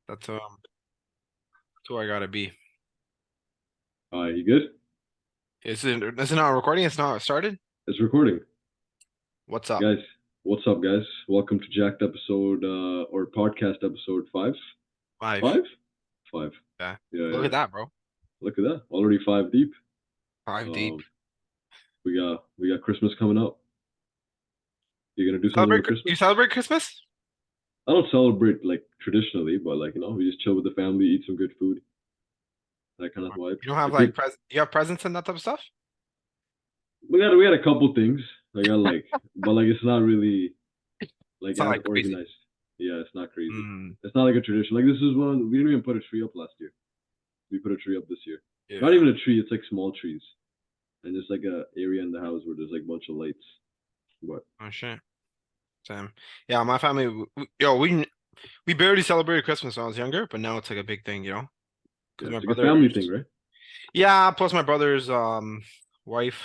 That's who I gotta be. You good? Is it not recording? It's not started? It's recording. What's up? Guys, what's up, guys? Welcome to Jacked episode, or podcast episode 5. Five. 5? 5. Yeah. Yeah, Look yeah. at that, bro. Look at that. Already 5 deep. Five deep. Um, we got Christmas coming up. You gonna do something Celebrate over Christmas? you celebrate Christmas? I don't celebrate like traditionally, but like we just chill with the family, eat some good food, that kind of vibe. You don't have If you, like you have presents and that type of stuff? we got a couple things. I got like, but like it's not really like It's not as like crazy. organized. Yeah, it's not crazy. Mm, It's not like a tradition. Like this is one we didn't even put a tree up last year. We put a tree up this year. Not yeah. even a tree. It's like small trees, and there's like a area in the house where there's like a bunch of lights. But Oh shit. Same. Yeah, my family. We barely celebrated Christmas when I was younger, but now it's like a big thing, yeah, Because my it's like a family thing, brother's. right? Yeah. Plus my brother's wife,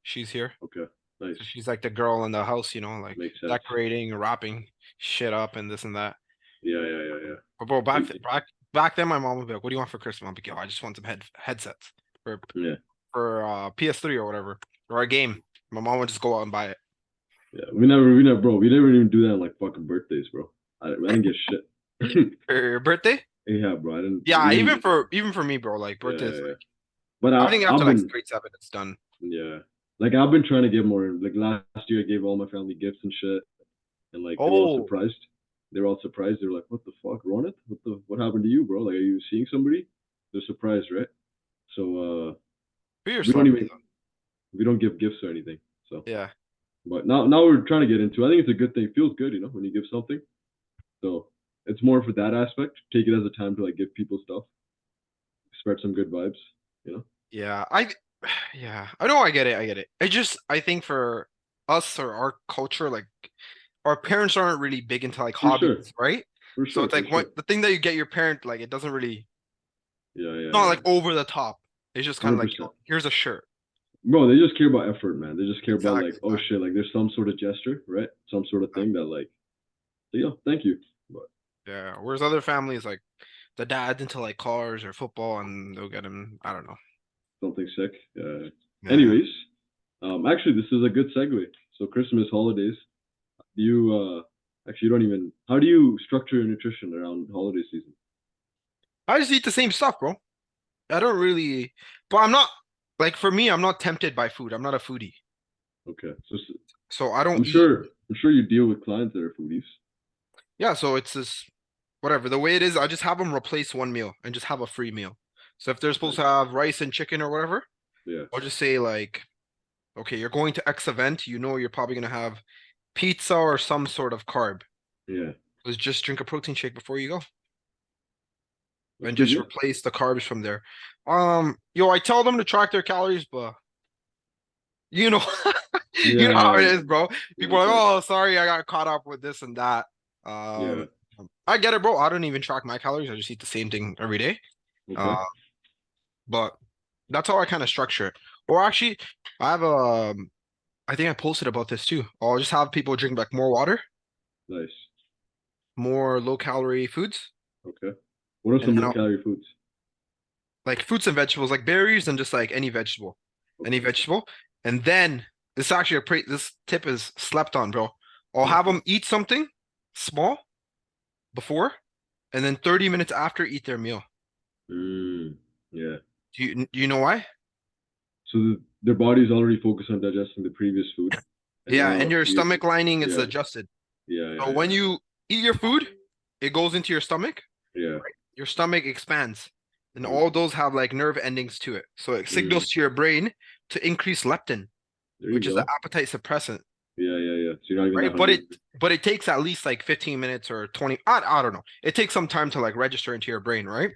she's here. Okay, nice. So she's like the girl in the house, like Makes sense. decorating, wrapping shit up, and this and that. Yeah, yeah, yeah, yeah. But bro, back Like, back then, my mom would be like, "What do you want for Christmas?" I'm like, "Yo, I just want some headsets for yeah, PS3 or whatever, or a game." My mom would just go out and buy it. yeah. We never, bro. We never even do that on like fucking birthdays, bro. I didn't get shit. For your birthday? Yeah, bro. I didn't. We Yeah, didn't. even for me, bro. Like Yeah, birthdays, yeah, yeah. like But I think after I've like been, grade 7, it's done. yeah. Like I've been trying to get more. Like last year, I gave all my family gifts and shit, and like they were all Oh, surprised. They were all surprised. They were like, "What the fuck, Rounit? What happened to you, bro? Like, are you seeing somebody?" They're surprised, right? So for your we don't celebrity even we don't give gifts or anything. So, though. Yeah, but now we're trying to get into. I think it's a good thing. It feels good, when you give something. So it's more for that aspect. Take it as a time to like give people stuff, spread some good vibes. You know, yeah. Yeah. I know. I get it. I get it. I think for us or our culture, like our parents aren't really big into like for sure, hobbies, right? for So sure, it's for like sure. what the thing that you get your parent, like it doesn't really, Yeah, yeah, not yeah. like over the top. It's just kind of Hundred like, percent. here's a shirt. Bro, they just care about effort, man. They just care about like, Exactly. oh shit, like there's some sort of gesture, right? Some sort of thing that like, yeah, thank you. But Yeah. Whereas other families, like the dad's into like cars or football, and they'll get him. I don't know. something sick. Yeah. Anyways, actually, this is a good segue. So Christmas holidays. Do you actually you don't even how do you structure your nutrition around holiday season? I just eat the same stuff, bro. I don't really, but I'm not like for me, I'm not tempted by food. I'm not a foodie, Okay, so so I don't I'm eat. sure I'm sure you deal with clients that are foodies. Yeah, so it's this whatever. The way it is, I just have them replace one meal and just have a free meal. So if they're supposed to Nice. have rice and chicken or whatever, Yeah, I'll just say like, okay, you're going to X event, you're probably gonna have pizza or some sort of carb. yeah, Let's just drink a protein shake before you go that's and pretty just good. replace the carbs from there. I tell them to track their calories, but you know, you know how it Yeah, is, bro. yeah, People of are like, course. oh, sorry, I got caught up with this and that. Yeah, Um, I get it, bro. I don't even track my calories. I just eat the same thing every day. okay, Uh, but that's how I kind of structure it. Or actually, I have I think I posted about this too. I'll just have people drink like more water, nice. more low calorie foods, Okay, what are and some then low I'll calorie foods? like fruits and vegetables, like berries and just like any Okay, vegetable. And then this tip is slept on, bro. I'll yeah, have them eat something small before, and then 30 minutes after eat their meal. yeah. Do you know why? So their body's already focused on digesting the previous food, and Yeah, and now your you, stomach lining is yeah, adjusted. yeah, So yeah, when yeah, you eat your food, it goes into your stomach, yeah. right? Your stomach expands, and Mhm. all those have like nerve endings to it. So it Mm, signals to your brain to increase leptin, there you which is the go. appetite suppressant, Yeah, yeah, yeah. So you're not even that right? But hungry. it takes at least like 15 minutes or 20. I don't know. It takes some time to like register into your brain, right?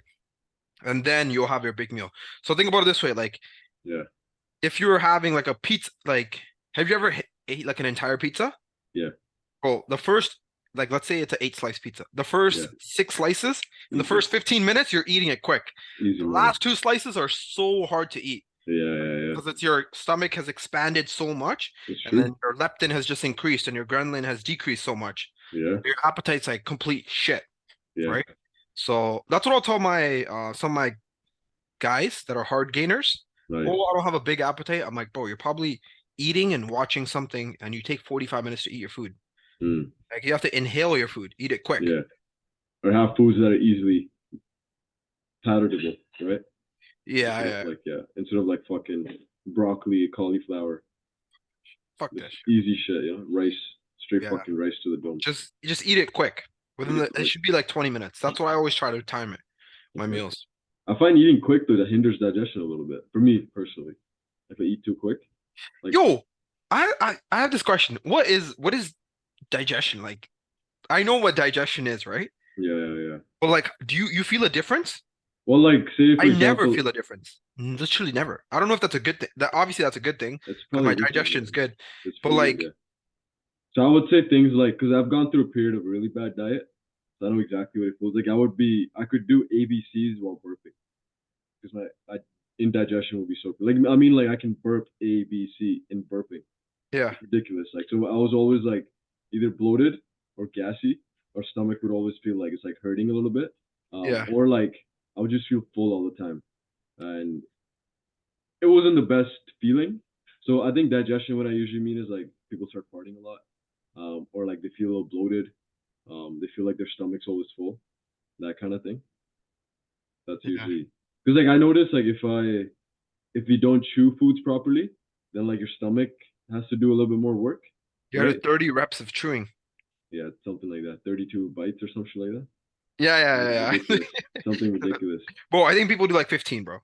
And then you'll have your big meal. So think about it this way, like Yeah, if you're having like a pizza, like have you ever ate like an entire pizza? yeah, Well, like let's say it's an 8 slice pizza. The yeah. first 6 slices in the Easy, first 15 minutes, you're eating it quick. easy The money. last 2 slices are so hard to eat Yeah, yeah, yeah. because it's your stomach has expanded so much, It's and true. then your leptin has just increased and your ghrelin has decreased so much. Yeah, Your appetite's like complete shit, yeah. right? So that's what I'll tell my some of my guys that are hard gainers. Nice. Oh, I don't have a big appetite. I'm like, bro, you're probably eating and watching something, and you take 45 minutes to eat your food. Mm, Like you have to inhale your food, eat it quick. yeah. Or have foods that are easily palatable, right? Yeah, yeah. Instead of like fucking broccoli, cauliflower, Fuck this that shit. easy shit, rice, straight Yeah, fucking rice to the dome. just eat it quick. Eat Within it the, it quick. should be like 20 minutes. That's what I always try to time it. My Okay. meals. I find eating quick though that hinders digestion a little bit. For me personally, if I eat too quick, like Yo, I have this question. What is digestion like? I know what digestion is, right? yeah, yeah, yeah. But like, do you feel a difference? Well, like say for I never example, feel a difference. Literally never. I don't know if that's a good thing. That obviously that's a good thing it's because probably my a good thing. digestion's Yeah, good. it's But pretty good. like, Yeah. So I would say things like because I've gone through a period of really bad diet, so I know exactly what it feels like. I could do ABCs while burping because my indigestion would be so like I mean like I can burp ABC in burping. yeah, It's ridiculous. Like so I was always like either bloated or gassy, or stomach would always feel like it's like hurting a little bit, yeah, or like I would just feel full all the time, and it wasn't the best feeling. So I think digestion, what I usually mean is like people start farting a lot, or like they feel a little bloated, they feel like their stomach's always full, that kind of thing. That's yeah. usually because like I notice like if you don't chew foods properly, then like your stomach has to do a little bit more work, You right? had 30 reps of chewing. Yeah, something like that. 32 bites or something like that. Yeah, Something yeah, yeah. ridiculous. Something ridiculous. Bro, I think people do like 15, bro.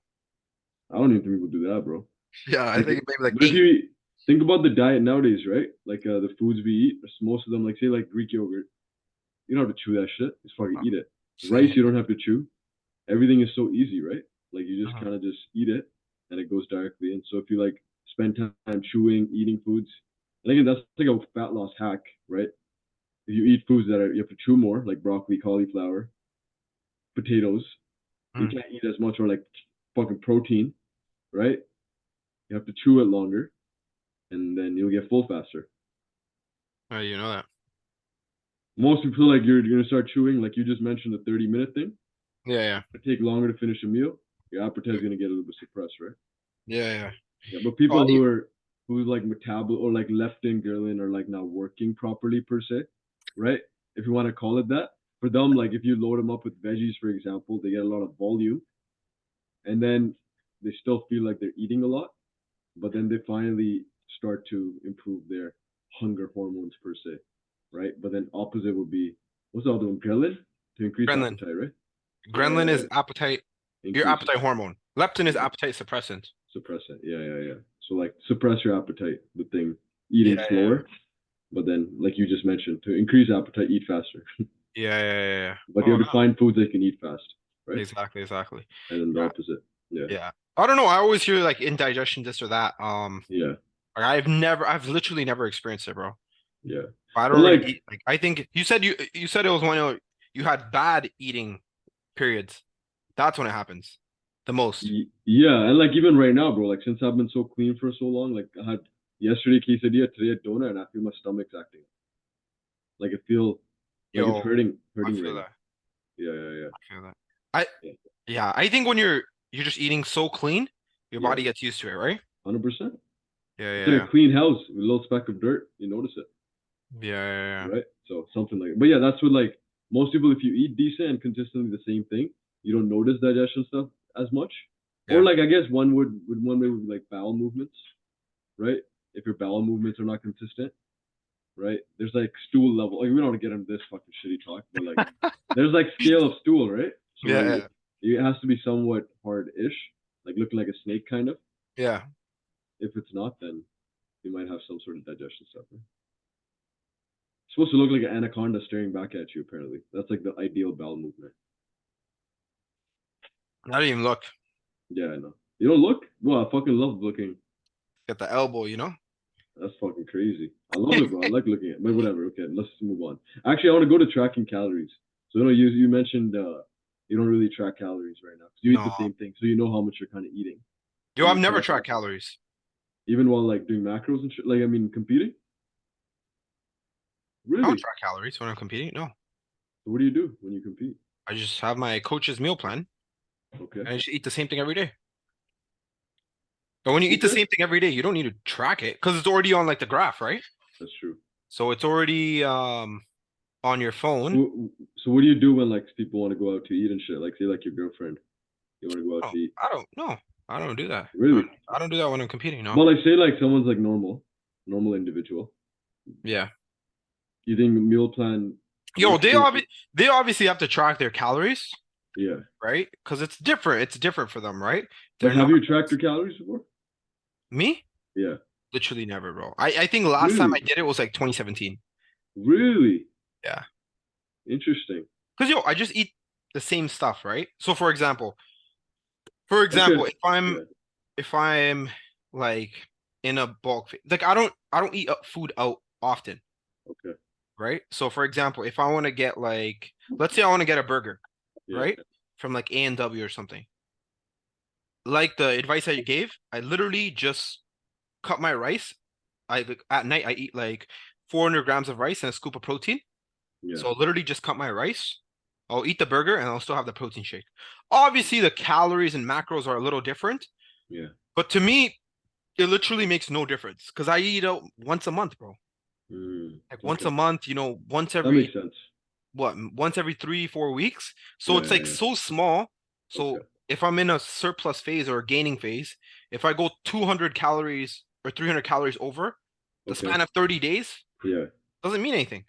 I don't even think people do that, bro. Yeah, I Like, think maybe like but if eight. you think about the diet nowadays, right? Like the foods we eat, most of them, like say like Greek yogurt, you don't have to chew that shit. Just fucking Oh, eat it. Rice, same. you don't have to chew. Everything is so easy, right? Like you just Uh-huh. kind of just eat it, and it goes directly in. So if you like spend time chewing, eating foods, and again, that's like a fat loss hack, right? If you eat foods that are you have to chew more, like broccoli, cauliflower, potatoes, you Mm. can't eat as much, or like fucking protein, right? You have to chew it longer, and then you'll get full faster. Oh, you know that. Most people feel like you're gonna start chewing, like you just mentioned the 30-minute thing. Yeah, yeah. It take longer to finish a meal. Your appetite is gonna get a little bit suppressed, right? Yeah, yeah. Yeah, but Oh, people who like metabol or like leptin, ghrelin are like not working properly per se, right? If you want to call it that, for them, like if you load them up with veggies, for example, they get a lot of volume, and then they still feel like they're eating a lot, but then they finally start to improve their hunger hormones per se, right? But then opposite would be what's the other one? Ghrelin to increase ghrelin. appetite, right? Yeah, Ghrelin yeah, is yeah. appetite, your Increase it, appetite hormone. Leptin is yeah, appetite suppressant. suppress it. Yeah, yeah, yeah. So like suppress your appetite, the thing, Yeah, eating yeah. slower, but then like you just mentioned, to increase appetite, eat faster. Yeah, yeah, yeah, yeah. But you Oh, have to find foods that can eat fast, right? exactly, exactly. And then the Yeah, opposite. Yeah, yeah. I don't know. I always hear like indigestion, this or that. yeah, Like, I've literally never experienced it, bro. yeah. I But don't really like, eat. Like, I think you said it was when you had bad eating periods. That's when it happens the most. yeah, and like even right now, bro. Like since I've been so clean for so long, like I had yesterday quesadilla, today a donut, and I feel my stomach's acting. Like it feel like it's Yo, I hurting right feel now. that. Yeah, yeah, I feel that. I yeah, Yeah, I think when you're just eating so clean, your yeah, body gets used to it, right? 100%. Yeah, It's like yeah, a clean house with a little speck of dirt. You notice it, yeah, yeah, yeah, right? So something like. But yeah, that's what like most people. If you eat decent and consistently the same thing, you don't notice digestion stuff as much. Or yeah. like I guess one way would be like bowel movements, right? If your bowel movements are not consistent, right? There's like stool level. Like we don't want to get into this fucking shitty talk, but like there's like scale of stool, right? So Yeah, like yeah, it has to be somewhat hard-ish, like looking like a snake kind of. yeah. If it's not, then you might have some sort of digestion stuff. Right? It's supposed to look like an anaconda staring back at you. Apparently, that's like the ideal bowel movement. Not even look. Yeah, I know. You don't look? Well, I fucking love looking. Get the elbow, you know? That's fucking crazy. I love it, bro. I like looking at it. But whatever. Okay, let's move on. Actually, I want to go to tracking calories. So, you mentioned you don't really track calories right now. You eat No. the same thing. So, you know how much you're kind of eating. Yo, And I've you never track it. tracked calories. Even while like doing macros and shit. Like, I mean, competing? I don't Really? track calories when I'm competing. No. So what do you do when you compete? I just have my coach's meal plan Okay. and I just eat the same thing every day. But when you eat the Okay. same thing every day, you don't need to track it because it's already on like the graph, right? That's true. So it's already on your phone. So what do you do when like people want to go out to eat and shit? Like say like your girlfriend, you want to go out Oh, to eat. I don't know. I don't do that. Really? I don't do that when I'm competing, no. But like say like someone's like normal individual. Yeah. You think meal plan Yo, works for? they obviously have to track their calories, Yeah. right? Because it's different. It's different for them, right? Like They're have not you tracked your calories before? me. Yeah. Literally never, bro. I think last time I Really? did it was like 2017. Really? Yeah. Interesting. Because yo, I just eat the same stuff, right? So Okay. if Yeah. I'm like in a like I don't eat food out often, Okay. right? So for example, if I want to get like let's say I want to get a burger, Yeah. right? From like A&W or something. Like the advice I gave, I literally just cut my rice. At night I eat like 400 grams of rice and a scoop of protein. Yeah. So I'll literally just cut my rice. I'll eat the burger and I'll still have the protein shake. Obviously, the calories and macros are a little different, Yeah. but to me, it literally makes no difference because I eat out once a month, bro. Like once Okay. a month, That makes sense. once every 3, 4 weeks. So Yeah. it's Yeah. like Yeah. so small. Okay. So if I'm in a surplus phase or a gaining phase, if I go 200 calories or 300 calories over the Okay. span of 30 days, Yeah. doesn't mean anything.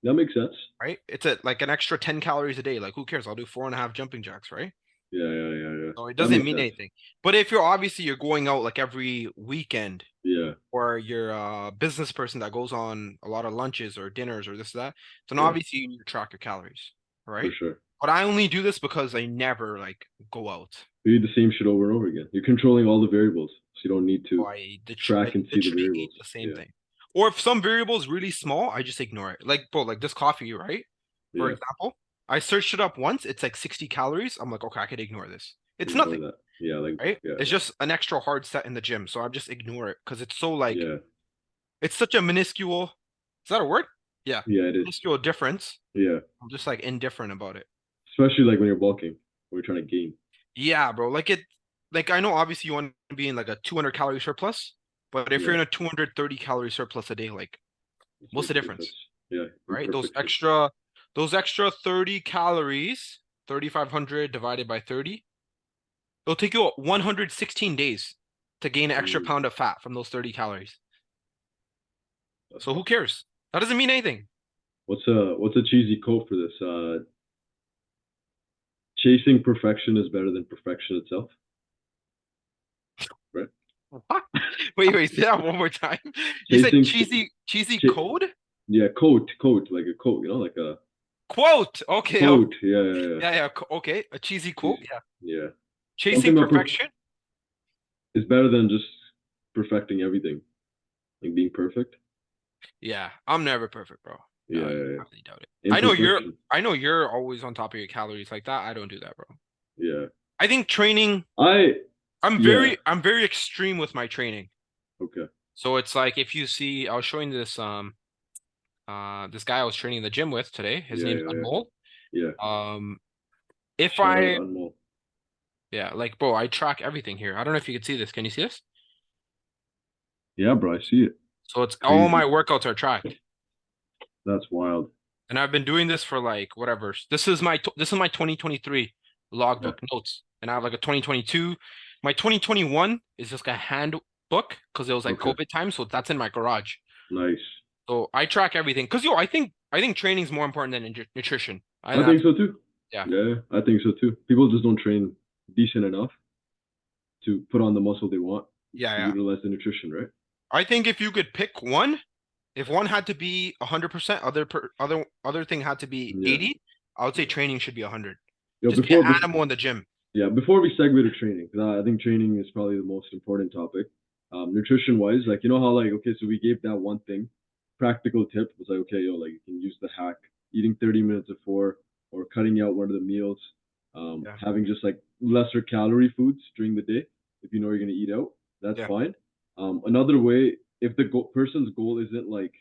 That makes sense. Right? It's like an extra 10 calories a day. Like, who cares? I'll do 4.5 jumping jacks, right? Yeah. Yeah. Yeah. Yeah. So it That doesn't makes mean sense. anything. But if you're going out like every weekend, Yeah. or you're a business person that goes on a lot of lunches or dinners or this, that, then Yeah. obviously you need to track your calories, For right? sure. But I only do this because I never like go out. You eat the same shit over and over again. You're controlling all the variables, so you don't need So to track I and see the literally eat variables. the same Yeah. thing. Or if some variable is really small, I just ignore it. Like, bro, like this coffee, right? For Yeah. example, I searched it up once. It's like 60 calories. I'm like, okay, I could ignore this. It's Ignore nothing, that. Yeah. Like. right? Yeah. It's just an extra hard set in the gym. So I just ignore it because it's so like, Yeah. it's such a minuscule, is that a word? Yeah. Yeah. It is. Minuscule difference. Yeah. I'm just like indifferent about it. Especially like when you're bulking, when you're trying to gain. Yeah, bro. Like I know obviously you want to be in like a 200 calorie surplus, but if you're Yeah. in a 230 calorie surplus a day, like This what's the makes no sense. difference? Yeah. Right? Imperfect sense. Those extra 30 calories, 3,500 divided by 30, it'll take you 116 days to gain an extra Mm, pound of fat from those 30 calories. that's So who wild. cares? That doesn't mean anything. What's a cheesy quote for this? Chasing perfection is better than perfection itself. Right? What? Wait, say that one more time. You said Chasing, cheesy ch- code? yeah, coat, like a coat, like a Quote. Okay, okay. quote. Yeah, yeah, yeah. Yeah, okay. A cheesy quote. Chasing, Yeah. yeah. Chasing Something about perfection. is better than just perfecting everything, like being perfect. Yeah, I'm never perfect, bro. Yeah, I yeah, highly doubt it. yeah. Imperfection. I know you're always on top of your calories like that. I don't do that, bro. Yeah. I think training, I yeah. I'm very extreme with my training. Okay. So it's like if you see, I was showing this guy I was training in the gym with today. His Yeah, name's yeah, yeah. Anmol. Yeah. Um, if Shout out I Anmol. Yeah, like bro, I track everything here. I don't know if you can see this. Can you see this? Yeah, bro, I see it. So it's all my Crazy. workouts are tracked. That's wild. And I've been doing this for like whatever. This is my 2023 Yeah. logbook notes, and I have like a 2022. My 2021 is just like a handbook because it was like Okay. COVID time, so that's in my garage. Nice. So I track everything because I think training is more important than nutrition. I I think think that's so too. yeah Yeah, I think so too. People just don't train decent enough to put on the muscle they want to yeah. utilize the nutrition, right? I think if you could pick one, if one had to be 100%, other thing had to be Yeah. 80, I would say training should be 100. Yo, Just be an animal in the gym. yeah, before we segue to training, 'cause I think training is probably the most important topic. Nutrition wise, like you know how like okay, so we gave that one thing, practical tip was like okay, yo, like you can use the hack, eating 30 minutes before or cutting out one of the meals, Yeah, having just like lesser calorie foods during the day if you know you're gonna eat out, that's yeah, fine. Another way, if the person's goal isn't like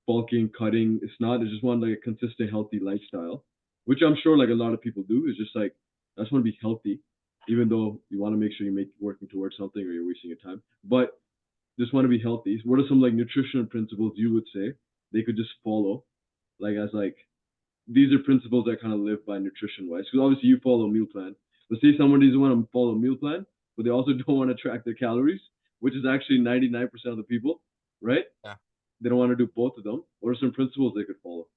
bulking, cutting. It's not. They just want like a consistent, healthy lifestyle, which I'm sure like a lot of people do. It's just like I just want to be healthy, even though you want to make sure you make working towards something or you're wasting your time. But just want to be healthy. What are some like nutritional principles you would say they could just follow, like as like these are principles that kind of live by nutrition wise? Because obviously you follow a meal plan. Let's say someone doesn't want to follow a meal plan, but they also don't want to track their calories, which is actually 99% of the people, right? Yeah. They don't want to do both of them. What are some principles they could follow?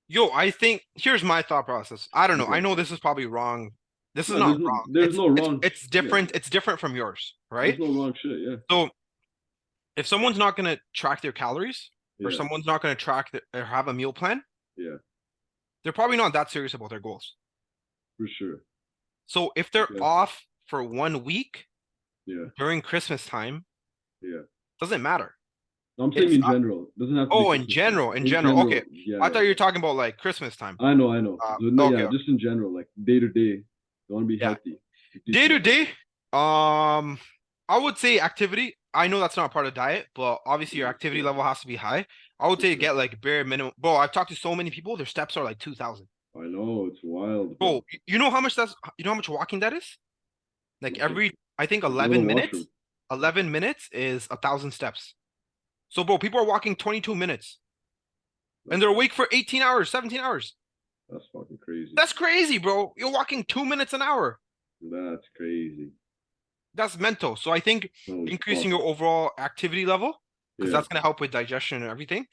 Yo, I think here's my thought process. I don't know. I Okay. know this is probably wrong. This is No, not there's no wrong. there's no wrong. It's Yeah, different. It's different from yours, there's right? no wrong shit. Yeah, So if someone's not gonna track their calories or yeah, someone's not gonna track or have a meal plan, yeah, they're probably not that serious about their goals. for sure. So if they're Okay. off for 1 week Yeah, during Christmas time, yeah. doesn't matter. No, I'm saying It's in general. It doesn't have to be oh, in Christmas time. general, in In general. Okay, general, yeah, I yeah, thought you were yeah. talking about like Christmas time. I know, I know. So, no, yeah, Okay, just in general, like day to day, they want to be yeah. healthy. Day to Decent. day, um, I would say activity. I know that's not part of diet, but obviously your activity Yeah, level has to be high. I would for say sure. get like bare minimum. Bro, I've talked to so many people, their steps are like 2,000. I know it's wild, Bro, bro. you know how much you know how much walking that is? Like It's every, I think like going to the 11 washroom. minutes, 11 minutes is 1,000 steps. So, bro, people are walking 22 minutes and That's they're awake for 18 hours, 17 hours. that's fucking crazy. That's crazy, bro. You're walking 2 minutes an hour. That's crazy. That's mental. So I think Holy increasing fuck. your overall activity level, because Yeah, that's gonna help with digestion and everything,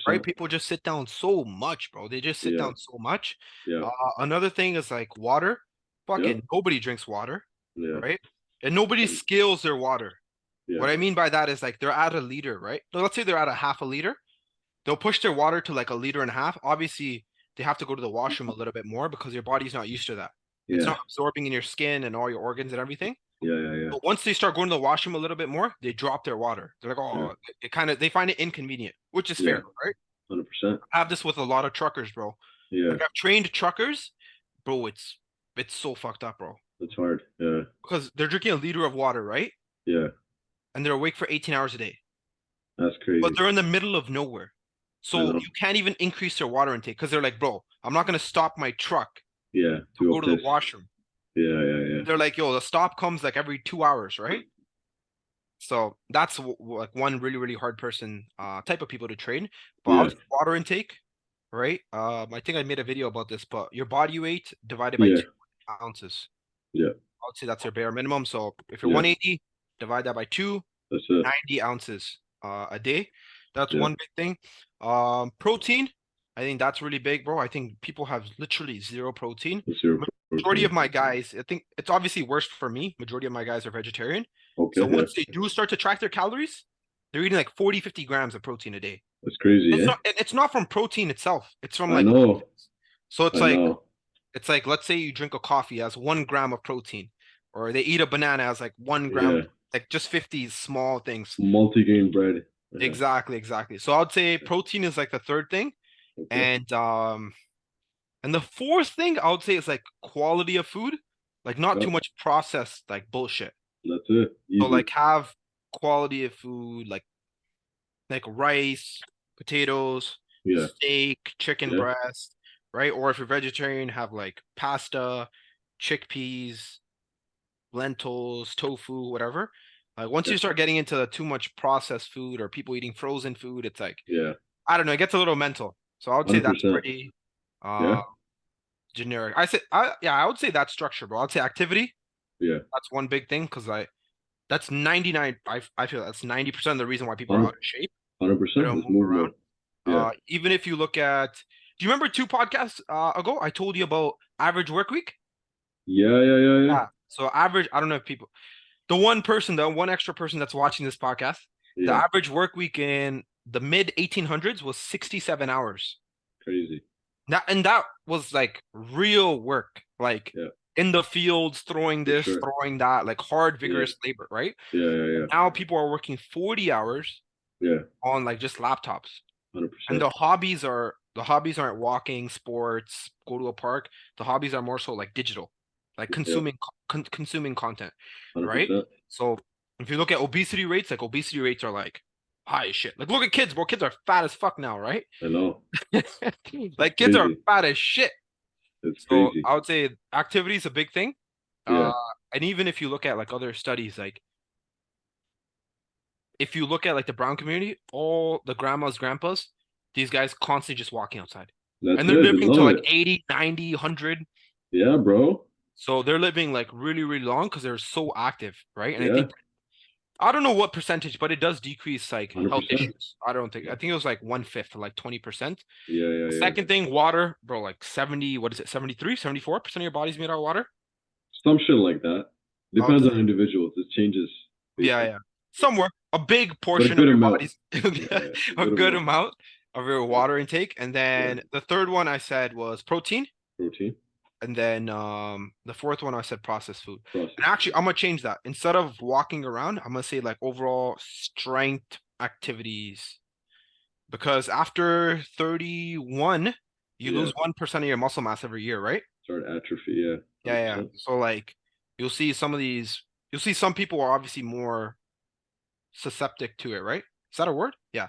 right? 100%. People just sit down so much, bro. They just sit Yeah, down so much. yeah, Another thing is like water. yeah, Fucking nobody drinks water, yeah, right? And nobody and scales their water. yeah, What I mean by that is like they're at a liter, right? So let's say they're at a half a liter. They'll push their water to like a liter and a half. Obviously, they have to go to the washroom a little bit more because your body's not used to that. It's yeah, not absorbing in your skin and all your organs and everything. yeah, yeah, yeah, But once they start going to the washroom a little bit more, they drop their water. They're like, yeah, oh, it kind of they find it inconvenient, which is yeah, fair, right? 100%. I have this with a lot of truckers, bro. Yeah, Like I've trained truckers, bro. It's so fucked up, bro. that's hard. Yeah, Because they're drinking a liter of water, right? yeah, And they're awake for 18 hours a day. that's But crazy. they're in the middle of nowhere. I So know. you can't even increase their water intake because they're like, bro, I'm not gonna stop my truck Yeah, to to go go to the piss. washroom. Yeah, yeah, yeah, They're like, yo, the stop comes like every 2 hours, right? So that's like one really, really hard person, type of people to train. But I yeah, would say water intake, right? I think I made a video about this, but your body weight divided by yeah, 2 ounces. yeah, I would say that's your bare minimum. So if you're yeah. 180, divide that by two, That's it. 90 ounces a day. That's Yeah, one big thing. Protein, I think that's really big, bro. I think people have literally zero protein. that's zero Majority of protein. my guys, I think it's obviously worse for me. Majority of my guys are vegetarian. Okay, So yeah, once they do start to track their calories, they're eating like 40, 50 grams of protein a day. that's crazy, eh? It's not from protein itself. It's from I like know, vitamins. So I know. it's like let's say you drink a coffee as 1 gram of protein, or they eat a banana as like 1 gram, Yeah, like just 50 small things. multi-grain bread. Yeah, Exactly, exactly. So I would say protein is like the third thing. okay. And the fourth thing I would say is like quality of food, like not too Yep, much processed like bullshit. that's it. So Easy. like have quality of food like rice, potatoes, Yeah, steak, chicken yeah, breast, right? Or if you're vegetarian, have like pasta, chickpeas, lentils, tofu, whatever. Like once yeah, you start getting into too much processed food or people eating frozen food, it's like yeah. I don't know, it gets a little mental. So I would say that's 100%. pretty Yeah, uh generic. I would say that's structure, bro. I'd say activity. yeah. That's one big thing because that's 99. I feel that's 90% of the reason why people are out 100, of shape. They 100%. don't Let's move move, around. bro. Yeah. Even if you look at, do you remember 2 podcasts ago? I told you about average work week. Yeah, yeah, yeah, yeah. Yeah. So average, I don't know if people, the one extra person that's watching this podcast, the Yeah. average work week in the mid 1800s was 67 hours. Crazy. That was like real work, like Yeah, in the fields, throwing for this, sure. throwing that, like hard, Yeah, vigorous labor, right? yeah, yeah, yeah. Now people are working 40 hours Yeah, on like just laptops. And 100%. the hobbies aren't walking, sports, go to a park. The hobbies are more so like digital, like Yeah, consuming content, right? 100%. So if you look at obesity rates, like obesity rates are like high as shit. Like look at kids, bro. Kids are fat as fuck now, right? I know. It's Like kids are crazy. fat as shit. It's So crazy. I would say activity is a big thing. Yeah. Uh, and even if you look at like other studies, like if you look at like the brown community, all the grandmas, grandpas, these guys constantly just walking outside. That's And they're it. They living to love like it. 80, 90, 100. Yeah, bro. So they're living like really, really long because they're so active, right? And I Yeah. think I don't know what percentage, but it does decrease like health 100%. issues. I don't think Yeah. I think it was like 1/5 or like 20%. Yeah, The yeah, yeah. second thing, water, bro, like 70, what is it, 73, 74% of your body's made out of water? Some shit like that. I would Depends say, on individuals. It changes yeah, based on, yeah. Somewhere a big but a portion of good your amount. body's Yeah, a a good good amount. amount of your Yeah, water intake. And yeah. then the third one I said was protein. Protein, And then the fourth one I said processed food. And processed actually food. I'm gonna change that. Instead of walking around, I'm gonna say like overall strength activities. Because after 31, you Yeah, lose 1% of your muscle mass every year, right? start atrophy. Yeah, Yeah, yeah. 100%. So like you'll see some of these, you'll see some people are obviously more susceptible to it, right? Is that a word? Yeah.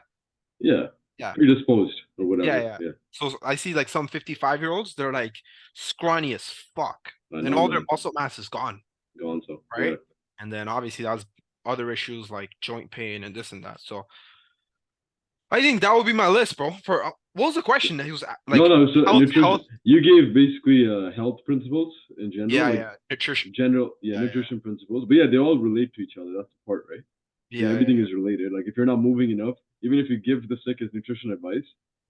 Yeah, Yeah. predisposed or Yeah, whatever. yeah. Yeah, So I see like some 55-year-olds, they're like scrawny as fuck. I And know, all their man. muscle mass is gone, Gonzo. Yeah. right? And then obviously that's other issues like joint pain and this and that. So I think that would be my list, bro. For what was the question that he was No, like no. So health. nutrition. You gave basically health principles in general, Yeah, like yeah. Nutrition. general, yeah, Yeah, yeah. nutrition principles. But yeah, they all relate to each other. That's the part, right? So Yeah, everything yeah, is related. Like if you're not moving enough, even if you give the sickest nutrition advice,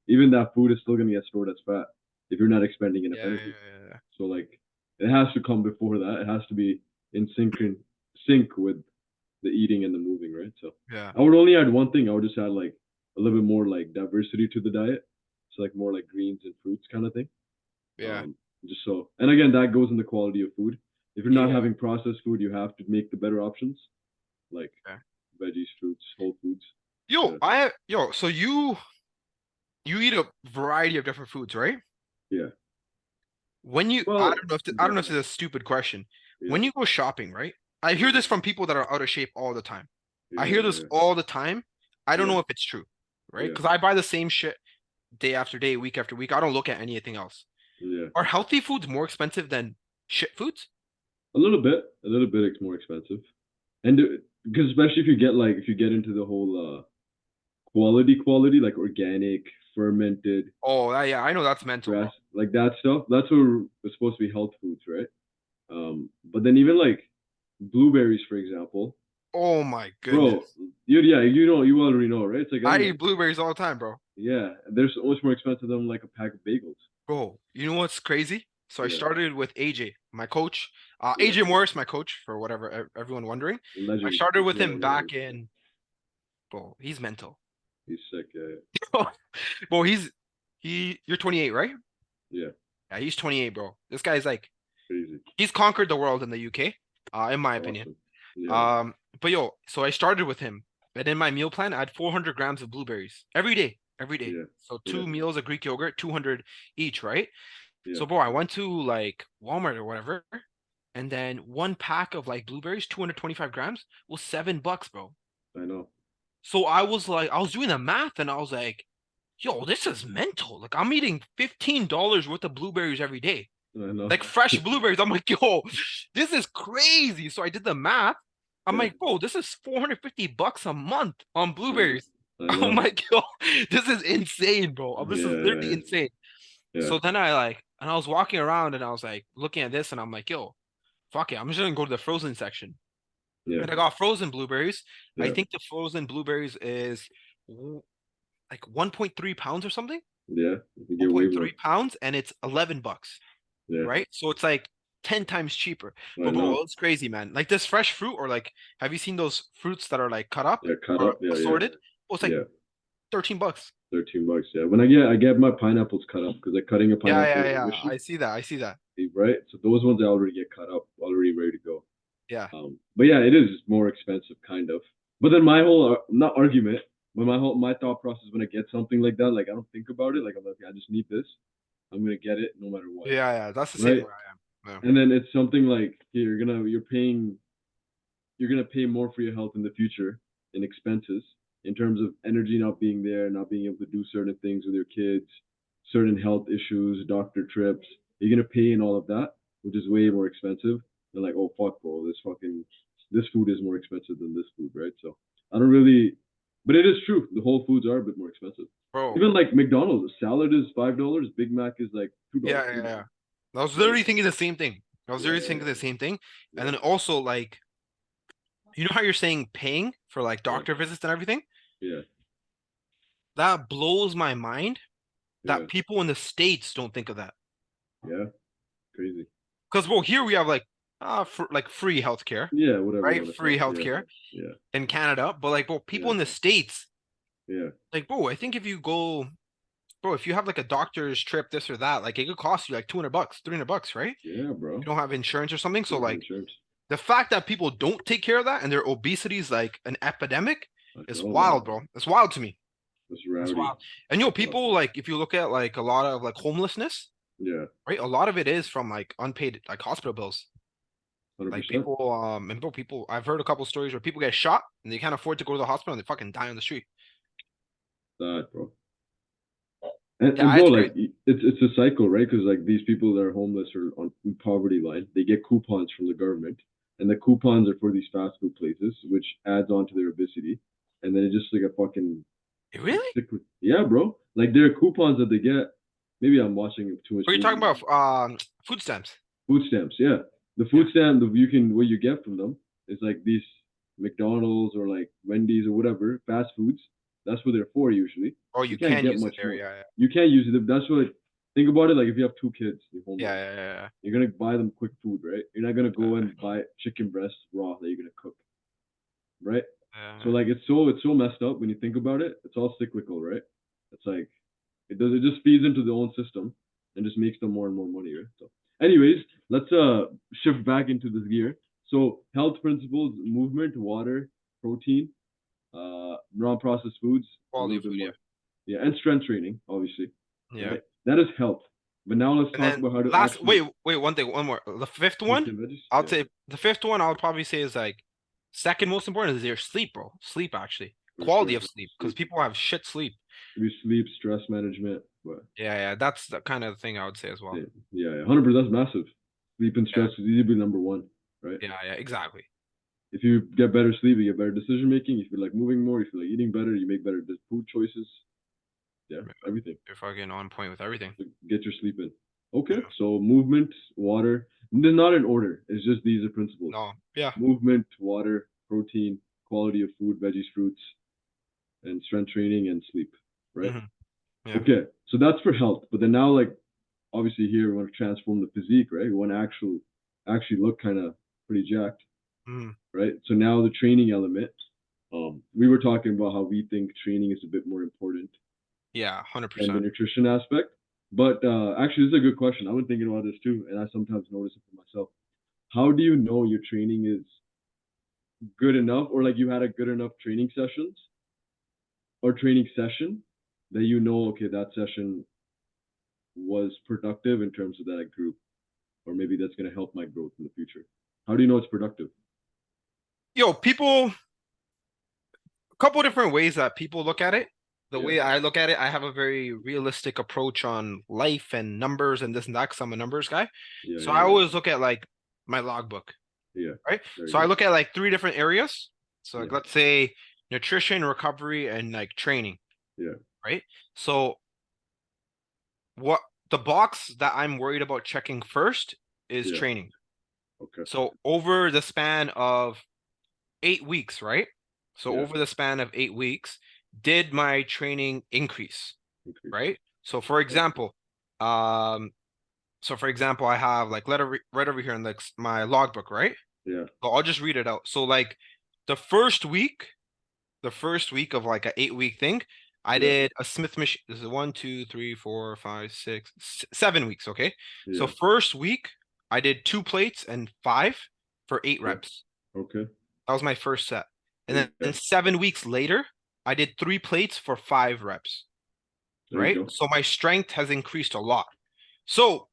even that food is still gonna get stored as fat if you're not expending enough yeah, yeah, energy. yeah, yeah. So like it has to come before that. It has to be in sync with the eating and the moving, right? So Yeah. I would only add one thing. I would just add like a little bit more like diversity to the diet. So like more like greens and fruits kind of thing. Yeah. Um, just so, and again, that goes in the quality of food. If you're not Yeah. having processed food, you have to make the better options like Yeah. veggies, fruits, whole foods. Yo, Yeah, so you eat a variety of different foods, right? yeah. When you I Well, don't know if I don't yeah, know if it's a stupid question. yeah, When you go shopping, right? I hear yeah, this from people that are out of shape all the time. I yeah, hear this yeah, all the time. I don't yeah, know if it's true, right? yeah, Because I buy the same shit day after day, week after week. I don't look at anything else. yeah. Are healthy foods more expensive than shit foods? A little bit. It's more expensive, and because especially if you get like if you get into the whole quality like organic, fermented, Oh, yeah, I know that's mental, bro. grass, like that stuff. That's what is supposed to be health foods, right? But then even like blueberries, for example, Oh my bro, goodness. you already know, right? It's like I onions. eat blueberries all the time, bro. Yeah, they're so much more expensive than like a pack of bagels. Bro, you know what's crazy? So I Yeah, started with AJ, my coach. yeah, AJ Morris, my coach, for whatever everyone wondering. I legend. started with Yeah, him legend. back in, bro, he's mental. He's sick. Yeah, Bro, you're 28, right? yeah, Yeah, he's 28, bro. This guy's like, crazy, he's conquered the world in the UK, in my opinion. awesome. Yeah, But yo, so I started with him, and in my meal plan, I had 400 grams of blueberries every day. yeah, So yeah, two meals of Greek yogurt, 200 each, right? yeah. So, bro, I went to like Walmart or whatever, and then one pack of like blueberries, 225 grams, was $7, bro. I know. So I was like, I was doing the math, and I was like, yo, this is mental. Like I'm eating $15 worth of blueberries every day, I know. like fresh blueberries. I'm like, yo, this is crazy. So I did the math. I'm Yeah, like, bro, this is $450 a month on I know. blueberries. I I'm know. like, yo, this is insane, bro. This is literally Yeah, insane. yeah, So then I like, and I was walking around and I was like looking at this and I'm like, yo, fuck it. I'm just gonna go to the frozen section. yeah, And I got frozen blueberries. I yeah, think the frozen blueberries is like 1.3 pounds or something. yeah. You get way 1.3 more. pounds and it's $11, Yeah, right? So it's like 10 times cheaper. I But bro, know. it's crazy, man. Like this fresh fruit, or like, have you seen those fruits that are like cut up Yeah, cut or up. Yeah, yeah, assorted? Well, it's like yeah. $13. $13. Yeah. When I get my pineapples cut up because like cutting a Yeah, pineapple yeah, is a yeah. mission, I see that. I see that. right? So those ones I already get cut up, already ready to go. Yeah. But yeah, it is more expensive, kind of. But then my whole not argument, but my thought process when I get something like that, like I don't think about it. Like I'm like, I just need this. I'm gonna get it no matter what, Yeah, yeah. That's the same right? way I am. And then it's something like here, you're gonna pay more for your health in the future in expenses. in terms of energy not being there, not being able to do certain things with your kids, certain health issues, doctor trips. You're gonna pay in all of that, which is way more expensive. They're like, oh fuck, bro, this food is more expensive than this food, right? So I don't really, but it is true. The Whole Foods are a bit more expensive. Bro. Even like McDonald's, salad is $5, Big Mac is like $2, Yeah, yeah, yeah. I was right? literally thinking the same thing. I was Yeah, literally yeah, thinking the same thing. And yeah, then also like, you know how you're saying paying for like yeah, doctor visits and everything? yeah, That blows my mind yeah, that people in the States don't think of that. yeah. Crazy. Because well, here we have like for like free healthcare, Yeah, whatever you right? want to call Free it. Yeah, healthcare yeah, in Canada. But like, bro, people yeah, in the States, yeah, like, bro, I think if you go, bro, if you have like a doctor's trip, this or that, like it could cost you like 200 bucks, 300 bucks, right? yeah, You bro. don't have insurance or something. So Don't have like insurance. the fact that people don't take care of that and their obesity is like an epidemic I is know, man. wild, bro. It's wild to me. It's It's rowdy. wild. And you know, Fuck. people like if you look at like a lot of like homelessness, Yeah, right? A lot of it is from like unpaid like hospital bills. Like 100%. people, and bro, people. I've heard a couple stories where people get shot and they can't afford to go to the hospital and they fucking die on the street. That, bro. And Yeah, bro, it's like crazy. it's a cycle, right? Because like these people that are homeless or on poverty line, they get coupons from the government, and the coupons are for these fast food places, which adds on to their obesity, and then it's just like a fucking like Really? sick. Yeah, bro. Like there are coupons that they get. Maybe I'm watching too much What are you talking movies. about? Food stamps. Food stamps, yeah. The food Yeah. stamp, you can what you get from them is like these McDonald's or like Wendy's or whatever fast foods. That's what they're for usually. Oh, You you can't can get use it much there. more. Yeah, You can't use it. That's what. Think about it. Like if you have two kids, you're yeah, homeless. yeah, yeah, yeah, You're gonna buy them quick food, right? You're not gonna go yeah. and buy chicken breast raw that you're gonna cook, right? So Yeah. like it's so messed up when you think about it. It's all cyclical, right? It's like it just feeds into the own system and just makes them more and more money, right? So anyways, let's shift back into this gear. So health principles, movement, water, protein, non-processed foods, a Quality little of bit food. Yeah. more. Yeah, and strength training, obviously, Yeah. right? That is health. But now let's And talk then about how to last, actually wait, one thing, one more. The fifth fruits one, and veggies. I'll Yeah, say the fifth one I'll probably say is like second most important is your sleep, bro. Sleep actually. for Quality sure. of sleep. Because Sleep, people have shit sleep. maybe sleep, stress management, but Yeah, yeah. That's the kind of thing I would say as well. yeah, yeah, 100%. That's massive. Sleep and Yeah. stress is easily number one, right? Yeah, yeah, exactly. If you get better sleep, you get better decision making. You feel like moving more. You feel like eating better. You make better food choices. Yeah, everything. You're fucking on point with everything. So get your sleep in. Okay, Yeah. so movement, water. They're not in order. It's just these are principles. No. Yeah. Movement, water, protein, quality of food, veggies, fruits, and strength training and sleep. Right. Hmm. Yeah. Okay, so that's for health. But then now, like obviously here we want to transform the physique, right? We want to actually look kind of pretty jacked, Hmm. right? So now the training element. We were talking about how we think training is a bit more important Yeah, than the 100%. nutrition aspect. But actually, this is a good question. I've been thinking about this too, and I sometimes notice it for myself. How do you know your training is good enough, or like you had a good enough training sessions or training session that you know, okay, that session was productive in terms of that group, or maybe that's going to help my growth in the future? How do you know it's productive? Yo, people, a couple different ways that people look at it. The Yeah, way I look at it, I have a very realistic approach on life and numbers and this and that because I'm a numbers guy. yeah, So yeah, I yeah, always look at like my logbook, yeah. right? Very So I good. look at like three different areas. So like Yeah, let's say nutrition, recovery, and like training, yeah, right? So what the box that I'm worried about checking first is yeah. training. Okay. So over the span of 8 weeks, right? So Yeah. over the span of 8 weeks, did my training increase, Increase. right? So for Okay. example, um, I have like right over here in like my logbook, right? Yeah. So I'll just read it out. So like the first week, of like an 8 week thing, I Yeah. did a Smith machine. This is 1, 2, 3, 4, 5, 6, 7 weeks. Okay. So Yeah. first week, I did 2 plates and 5 for 8 reps. Okay. That was my first set. And then Okay. 7 weeks later, I did 3 plates for 5 reps, There you right? go. So my strength has increased a lot. So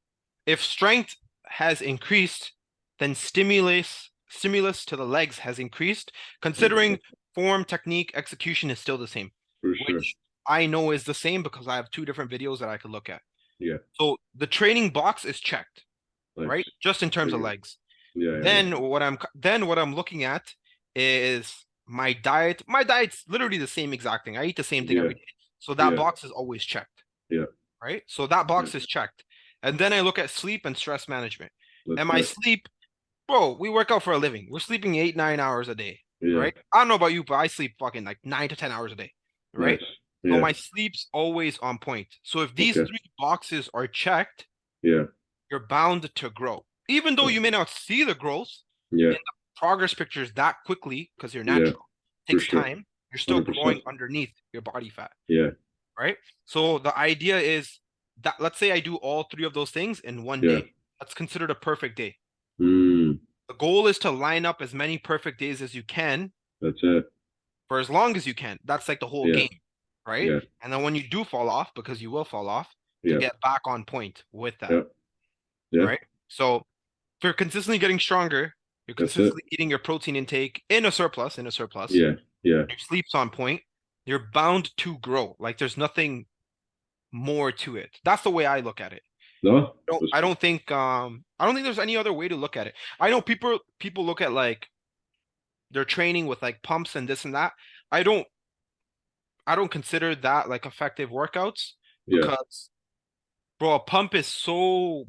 if strength has increased, then stimulus to the legs has increased, considering 100%. form, technique, execution is still the same, For sure. which I know is the same because I have two different videos that I could look at. Yeah. So the training box is checked, Nice. right? Just in terms of Yeah. legs. Yeah. Then what I'm looking at is my diet. My diet's literally the same exact thing. I eat the same thing Yeah. every day. So that Yeah. box is always checked, Yeah. right? So that box Yeah. is checked. And then I look at sleep and stress management. That's And my it. sleep, bro, we work out for a living. We're sleeping 8, 9 hours a day, Yeah. right? I don't know about you, but I sleep fucking like 9 to 10 hours a day, right? Nice. So Yeah. my sleep's always on point. So if these Okay. three boxes are checked, Yeah. you're bound to grow. Even though you may not see the growth Yeah. in the progress pictures that quickly because you're Yeah. natural, it For takes sure. time. You're still 100%. growing underneath your body fat, Yeah. right? So the idea is that let's say I do all three of those things in one Yeah. day. That's considered a perfect day. Mm. The goal is to line up as many perfect days as you can That's it. for as long as you can. That's like the whole Yeah. game, right? Yeah. And then when you do fall off, because you will fall off, to Yeah. get back on point with that, Yeah. Yeah. right? So if you're consistently getting stronger, you're That's it. consistently eating your protein intake in a surplus, Yeah. Yeah. your sleep's on point, you're bound to grow. Like there's nothing more to it. That's the way I look at it. No. I don't think there's any other way to look at it. I know people look at like their training with like pumps and this and that. I don't I don't consider that like effective workouts Yeah. because bro, a pump is so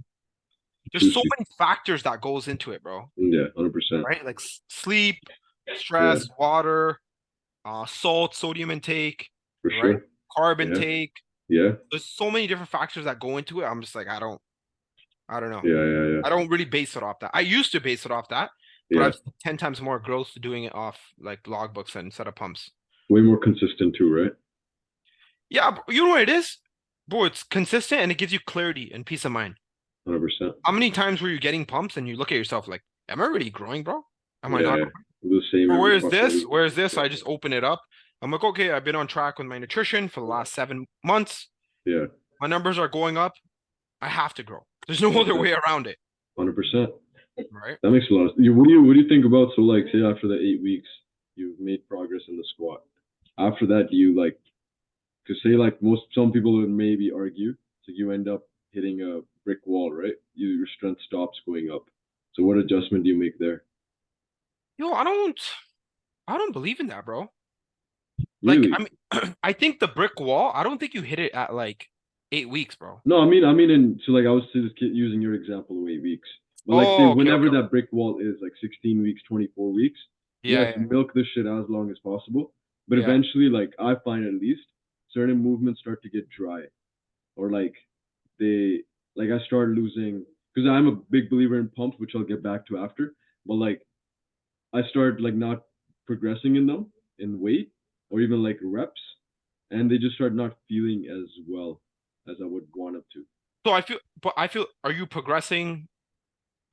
there's so Juicy. many factors that goes into it, bro. Yeah. 100%. Right? Like sleep, Yeah. stress, water, salt, sodium intake, For right? sure. Carb Yeah. intake. Yeah. There's so many different factors that go into it. I'm just like, I don't know. Yeah. Yeah. Yeah. I don't really base it off that. I used to base it off that, but Yeah. I've seen 10 times more growth doing it off like logbooks and set of pumps. Way more consistent too, right? Yeah, you know what it is? Bro, it's consistent and it gives you clarity and peace of mind. 100%. How many times were you getting pumps and you look at yourself like, am I really growing, bro? Am I Yeah. not Yeah. growing? The same Or every where is fucking this? week. Where is this? Yeah. I just open it up. I'm like, okay, I've been on track with my nutrition for the last 7 months. Yeah. My numbers are going up. I have to grow. There's no That's other it. way around it, 100%. right? That makes a lot of sense. What do you think about, so like say after the 8 weeks you've made progress in the squat. After that, do you like to say like some people would maybe argue, so you end up hitting a brick wall, right? Your strength stops going up. So what adjustment do you make there? Yo, I don't believe in that, bro. Like, Really? I mean, I think the brick wall, I don't think you hit it at like 8 weeks, bro. No, I mean, so like I was just using your example of 8 weeks, but like say Oh, okay, whenever okay. that brick wall is like 16 weeks, 24 weeks, Yeah, yes, yeah, milk this shit as long as possible. But yeah. eventually, like I find at least certain movements start to get dry, or like they like I start losing because I'm a big believer in pumps, which I'll get back to after. But like I start like not progressing in them in weight or even like reps, and they just start not feeling as well as I would want them to. So I feel, are you progressing?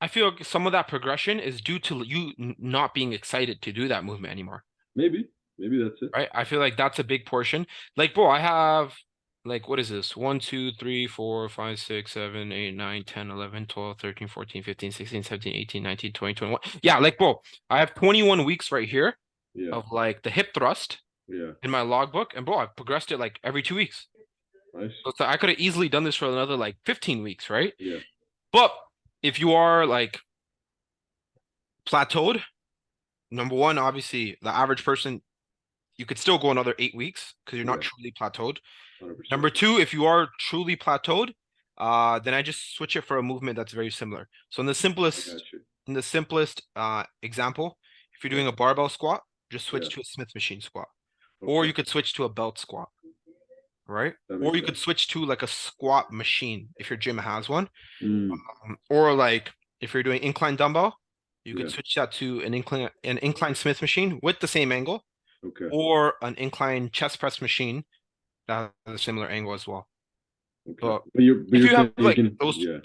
I feel like some of that progression is due to you not being excited to do that movement anymore, Maybe that's it. right? I feel like that's a big portion. Like, bro, I have like, what is this? 1, 2, 3, 4, 5, 6, 7, 8, 9, 10, 11, 12, 13, 14, 15, 16, 17, 18, 19, 20, 21. Yeah, like, bro, I have 21 weeks right here Yeah, of like the hip thrust yeah, in my logbook. And bro, I progressed it like every 2 weeks. nice. So I could have easily done this for another like 15 weeks, right? Yeah, But if you are like plateaued, number one, obviously the average person, you could still go another 8 weeks because you're not yeah, truly plateaued. 100%. Number two, if you are truly plateaued, then I just switch it for a movement that's very similar. So I got you. in the simplest example, if you're Yeah, doing a barbell squat, just yeah. switch to a Smith machine squat. Or Okay, you could switch to a belt squat, right? that Or makes you could sense. switch to like a squat machine if your gym has one. Mm, Or like if you're doing incline dumbbell, you could yeah. switch that to an incline Smith machine with the same angle, Okay. or an incline chest press machine that has a similar angle as well. Okay. But But if you're you have saying you like can, those, yeah,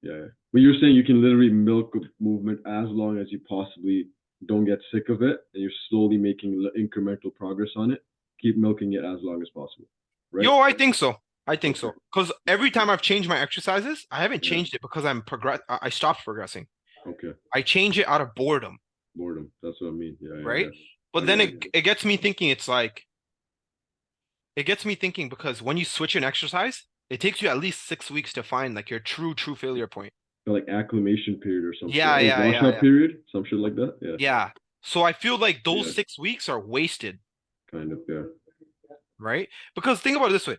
yeah, yeah. But you're saying you can literally milk a movement as long as you possibly don't get sick of it, and you're slowly making incremental progress on it. Keep milking it as long as possible, right? yo, I think so. I think Okay. so. Because every time I've changed my exercises, I haven't Yeah. changed it because I stopped progressing. Okay. I change it out of boredom, Boredom. That's what I mean. Yeah. Yeah. right? Yeah. But then it gets me thinking, it's like, it gets me thinking because when you switch an exercise, it takes you at least 6 weeks to find like your true failure point. Like acclimation period or some shit. Yeah, Or yeah, yeah, washout yeah. period, some shit like that. Yeah. Yeah. So I feel like those Yeah. 6 weeks are wasted, Kind of. Yeah. right? Because think about it this way.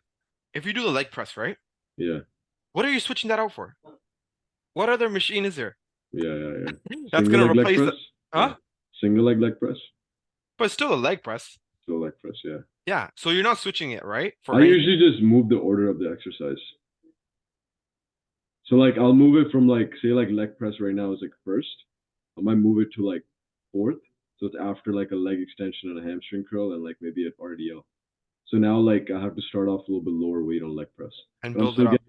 If you do the leg press, right? Yeah. What are you switching that out for? What other machine is there Yeah. Yeah. Yeah. that's Single gonna leg replace press. the, Yeah. huh? Single leg press. But it's still a leg press. Still leg press. Yeah. Yeah. So you're not switching it, right? I For anything. usually just move the order of the exercise. So like I'll move it from like say like leg press right now is like first. I might move it to like fourth. So it's after like a leg extension and a hamstring curl and like maybe an RDL. So now like I have to start off a little bit lower weight on leg press. And But build it up.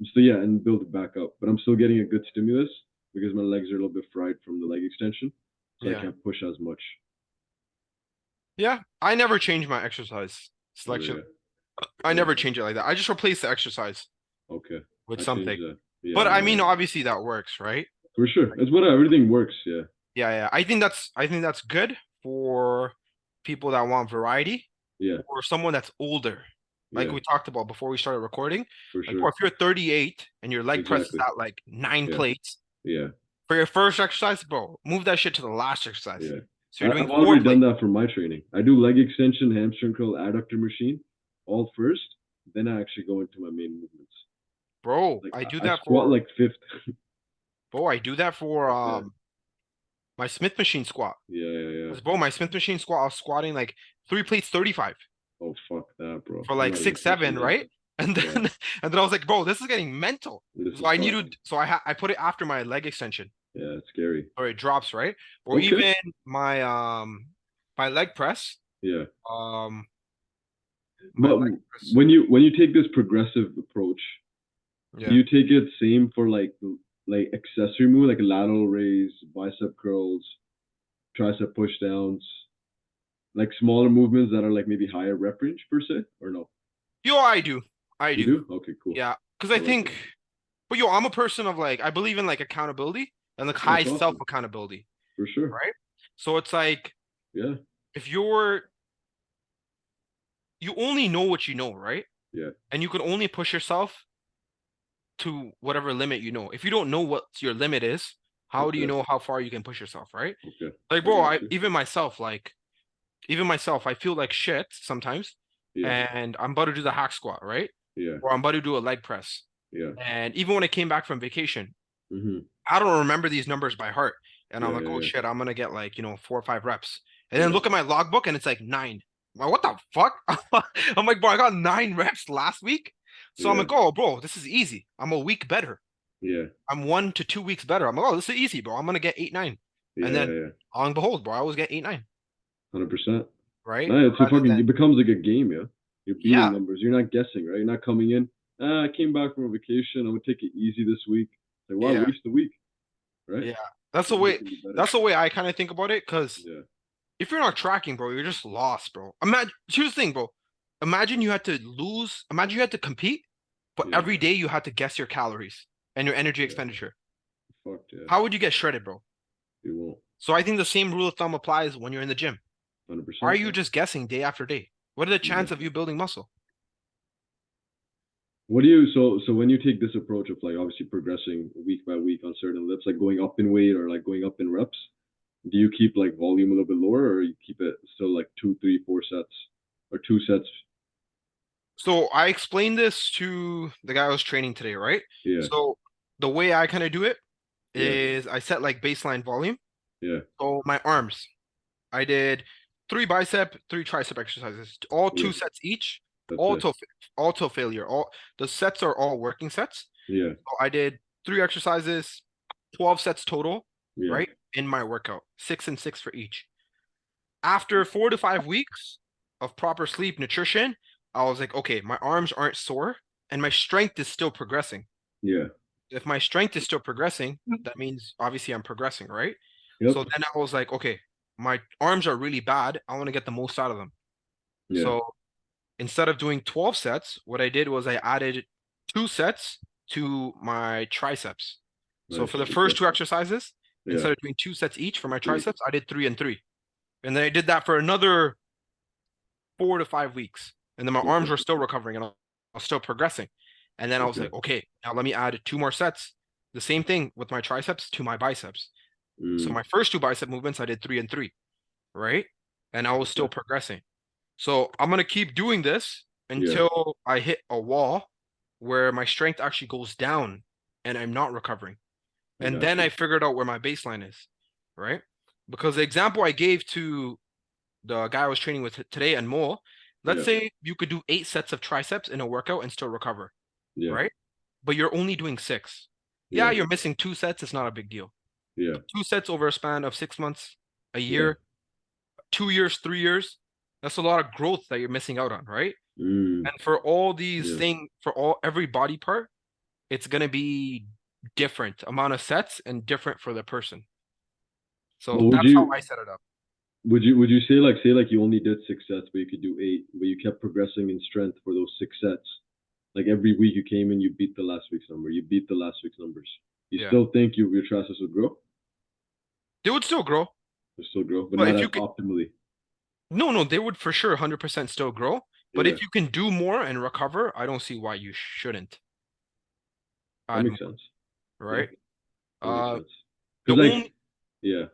I'm still yeah, and build it back up. But I'm still getting a good stimulus because my legs are a little bit fried from the leg extension. So I Yeah. can't push as much. Yeah. I never change my exercise Oh selection. yeah. I Yeah. never change it like that. I just replace the exercise Okay. with I something. changed that. Yeah, But I yeah, mean, yeah. obviously that works, right? For sure. It's what everything works, yeah. Yeah, yeah. I think that's good for people that want variety Yeah, or someone that's older. Like yeah, we talked about before we started recording. for Like, bro, sure. if you're 38 and your leg press is Exactly. at like 9 plates Yeah, for your first exercise, bro, move that shit to the last exercise. yeah. So you're doing I've four already done plates. that for my training. I do leg extension, hamstring curl, adductor machine, all first. Then I actually go into my main movements. Bro, Like I do I that squat for like fifth. Yeah, my Smith machine squat. yeah, yeah, yeah. Because bro, my Smith machine squat, I was squatting like 3 plates 35 Oh fuck that, bro. for I'm like not even six, touching seven, that. right? And Yeah, then and then I was like, bro, this is getting mental. this So is I tough. needed so I put it after my leg extension. Yeah, it's scary. Or it drops, right? Or Okay. even my leg press. Yeah, Um my but leg press. when you take this progressive approach, do Yeah. you take it same for like accessory move like lateral raise, bicep curls, tricep push downs, like smaller movements that are like maybe higher rep range per se, or no? Yo, I do. I You do. do? Okay, cool. Yeah. Because I I like think, that. but yo, I'm a person of like, I believe in like accountability and like high That's self awesome. accountability, For sure. right? So it's like Yeah. if you only know what you know, right? Yeah. And you can only push yourself to whatever limit you know. If you don't know what your limit is, how do you Okay. know how far you can push yourself, right? Okay. Like, I bro, got I you. even myself, I feel like shit sometimes, Yeah. and I'm about to do the hack squat, right? Yeah. Or I'm about to do a leg press. Yeah. And even when I came back from vacation, Mm-hmm. I don't remember these numbers by heart. And I'm Yeah. like, oh Yeah. shit, I'm gonna get like, 4 or 5 reps. And then Yeah. look at my logbook and it's like 9. I'm like, what the fuck? I'm like, bro, I got 9 reps last week. So I'm Yeah. like, oh, bro, this is easy. I'm a week better. Yeah. I'm 1 to 2 weeks better. I'm like, oh, this is easy, bro. I'm gonna get 8, 9. Yeah. And Yeah. then, Yeah. lo and behold, bro, I always get 8, 9, 100%. right? No, it's a Rather fucking. than, It becomes like a game, yeah. You're beating yeah, numbers. You're not guessing, right? You're not coming in. I came back from a vacation. I'm gonna take it easy this week. Like, why yeah, waste the week, right? yeah. That's the Like, you way. can be better. That's the way I kind of think about it. Because Yeah. if you're not tracking, bro, you're just lost, bro. Imagine. Here's the thing, bro. Imagine you had to lose. Imagine you had to compete, but Yeah. every day you had to guess your calories and your energy Yeah. expenditure. Fucked, yeah. How would you get shredded, bro? You won't. So I think the same rule of thumb applies when you're in the gym. Why are 100%. you just guessing day after day? What are the Yeah. chances of you building muscle? What do you so when you take this approach of like obviously progressing week by week on certain lifts, like going up in weight or like going up in reps, do you keep like volume a little bit lower or you keep it still like two, three, 4 sets or 2 sets? So I explained this to the guy I was training today, right? Yeah, So the way I kind of do it yeah, is I set like baseline volume. yeah, So my arms, I did 3 bicep, 3 tricep exercises, all yeah. 2 sets each, That's all nice. till all till failure. All the sets are all working sets. Yeah, So I did 3 exercises, 12 sets total, yeah, right? In my workout, 6 and 6 for each. After 4 to 5 weeks of proper sleep, nutrition, I was like, okay, my arms aren't sore and my strength is still progressing. yeah. If my strength is still progressing, that means obviously I'm progressing, right? Yep. So then I was like, okay, my arms are really bad. I want to get the most out of them. Yeah. So instead of doing 12 sets, what I did was I added 2 sets to my triceps. So Nice. for the first Okay. 2 exercises, Yeah. instead of doing 2 sets each for my triceps, I did 3 and 3. And then I did that for another 4 to 5 weeks. And then my arms Okay. were still recovering and I was still progressing. And then I was Okay. like, okay, now let me add 2 more sets. The same thing with my triceps to my biceps. So Mm, my first 2 bicep movements, I did 3 and 3, right? And I was still okay. progressing. So I'm gonna keep doing this Yeah. until I hit a wall where my strength actually goes down and I'm not recovering. I And got then I you. figured out where my baseline is, right? Because the example I gave to the guy I was training with today and Mo, let's Yeah. say you could do 8 sets of triceps in a workout and still recover, Yeah. right? But you're only doing 6. Yeah, Yeah. you're missing 2 sets. It's not a big deal. Yeah. 2 sets over a span of 6 months, a Yeah. year, 2 years, 3 years. That's a lot of growth that you're missing out on, right? Mm, And for all these yeah. things, for every body part, it's gonna be different amount of sets and different for the person. But So that's how I set it up. would you say like you only did 6 sets, but you could do 8, but you kept progressing in strength for those 6 sets? Like every week you came in, you beat the last week's number. You beat the last week's numbers. You Yeah. still think your triceps would grow? They would still grow. Would still grow, but But not if as you could, optimally. no, no, they would for sure 100% still grow. But Yeah, if you can do more and recover, I don't see why you shouldn't that add makes more, sense. Yeah, right? that makes Uh, sense. the Because like, only yeah,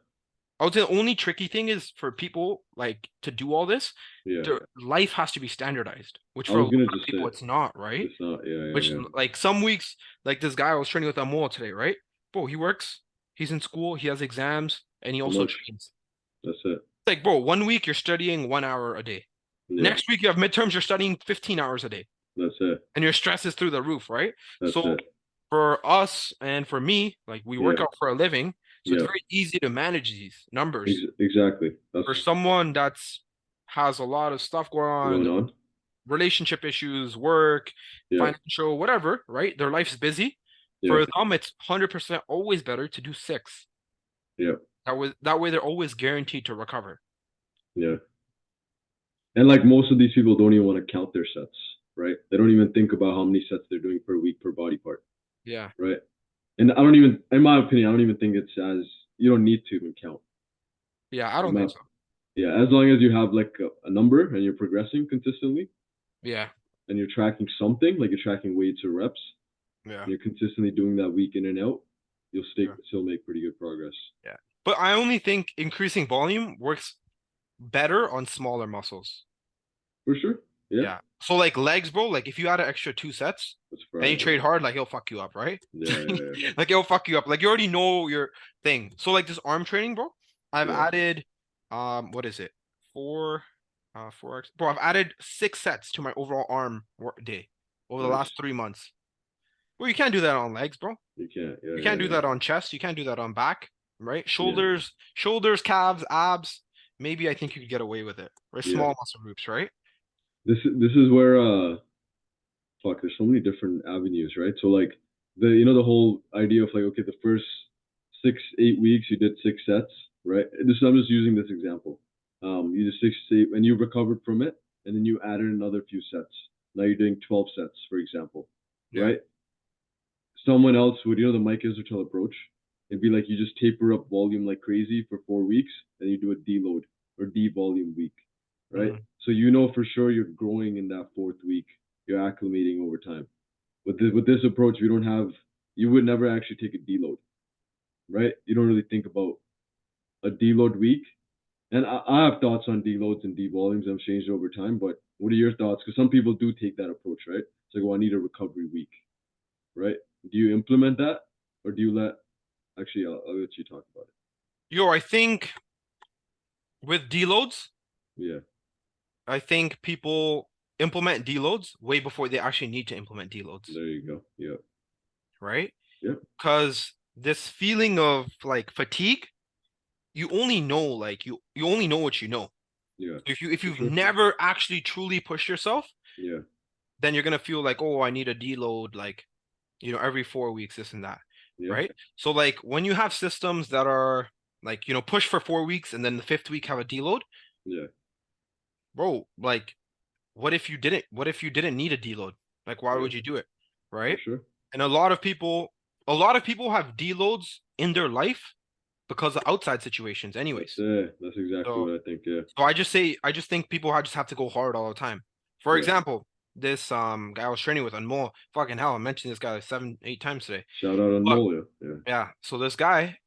I would say the only tricky thing is for people like to do all this, yeah. their life has to be standardized, which I for a was lot gonna of just people say it's not, right? it's not. Yeah, yeah, Which yeah, like some weeks, like this guy I was training with Amol today, right? Bro, he works, he's in school, he has exams, and he so also much. trains. That's it. It's like, bro, one week you're studying 1 hour a day. Yeah, Next week you have midterms, you're studying 15 hours a day, that's it. and your stress is through the roof, right? That's So it. for us and for me, like we work Yeah, out for a living, so it's yeah. very easy to manage these numbers. Exactly. That's For someone that's has a lot of stuff going going on, on. relationship issues, work, Yeah, financial, whatever, right? Their life's busy. yeah, For them, it's 100% always better to do 6. yeah, That way they're always guaranteed to recover. yeah. And like most of these people don't even want to count their sets, right? They don't even think about how many sets they're doing per week per body part, Yeah. right? And I don't even, in my opinion, I don't even think it's as you don't need to even count. Yeah, I In don't my, think so. yeah, as long as you have like a number and you're progressing consistently Yeah. and you're tracking something, like you're tracking weights or reps, Yeah. and you're consistently doing that week in and out, you'll Yeah. still make pretty good progress. Yeah. But I only think increasing volume works better on smaller muscles. For sure. Yeah, Yeah. So like legs, bro, like if you add an extra 2 sets that's and you fire. trade hard, like he'll fuck you up, right? Yeah, yeah, Like it'll fuck you up. Like you already know your thing. So like this arm training, bro, I've yeah, added what is it? 4 4x. Bro, I've added 6 sets to my overall arm work day over yeah. the Nice. last 3 months. Well, you can't do that on legs, bro. You can't. Yeah, You can't do yeah, that on chest. You can't do that on back, right? yeah, Shoulders, calves, abs. Maybe I think you could get away with it. Right? yeah, yeah. Small muscle groups, right? This is where fuck, there's so many different avenues, right? So like the whole idea of like, okay, the first 6 8 weeks you did 6 sets, right? I'm just using this example. You did 6 8 and you recovered from it, and then you added another few sets. Now you're doing 12 sets, for example, Yeah. right? Someone else would, the Mike Israel approach. It'd be like you just taper up volume like crazy for 4 weeks, and you do a deload or de-volume week, right? Mhm. So you know for sure you're growing in that fourth week. You're acclimating over time. With this approach, you would never actually take a deload, right? You don't really think about a deload week. And I have thoughts on deloads and devolumes. I've changed over time, but what are your thoughts? Because some people do take that approach, right? It's like, well, I need a recovery week, right? Do you implement that, or do you let? Actually, I'll let you talk about Yo, I think with deloads, it. Yeah, I think people implement deloads way before they actually need to implement deloads, there you go. Yeah, right? yeah, Because this feeling of like fatigue, you only know you only know what you know. yeah, If for you've sure. never actually truly pushed yourself, Yeah, then you're gonna feel like, oh, I need a deload like, every 4 weeks, this and that, yeah, right? So like when you have systems that are like, push for 4 weeks and then the fifth week have a deload, yeah, bro, like what if you didn't need a deload? Like why yeah, would you do it? for Right? sure. And a lot of people have deloads in their life because of outside situations That's anyways. it. That's exactly So what I think. Yeah. so I just think people just have to go hard all the time. For Yeah. example, this guy I was training with on Mo, fucking hell, I mentioned this guy like 7, 8 times today. Shout out on But Molia. Yeah. yeah, so this guy,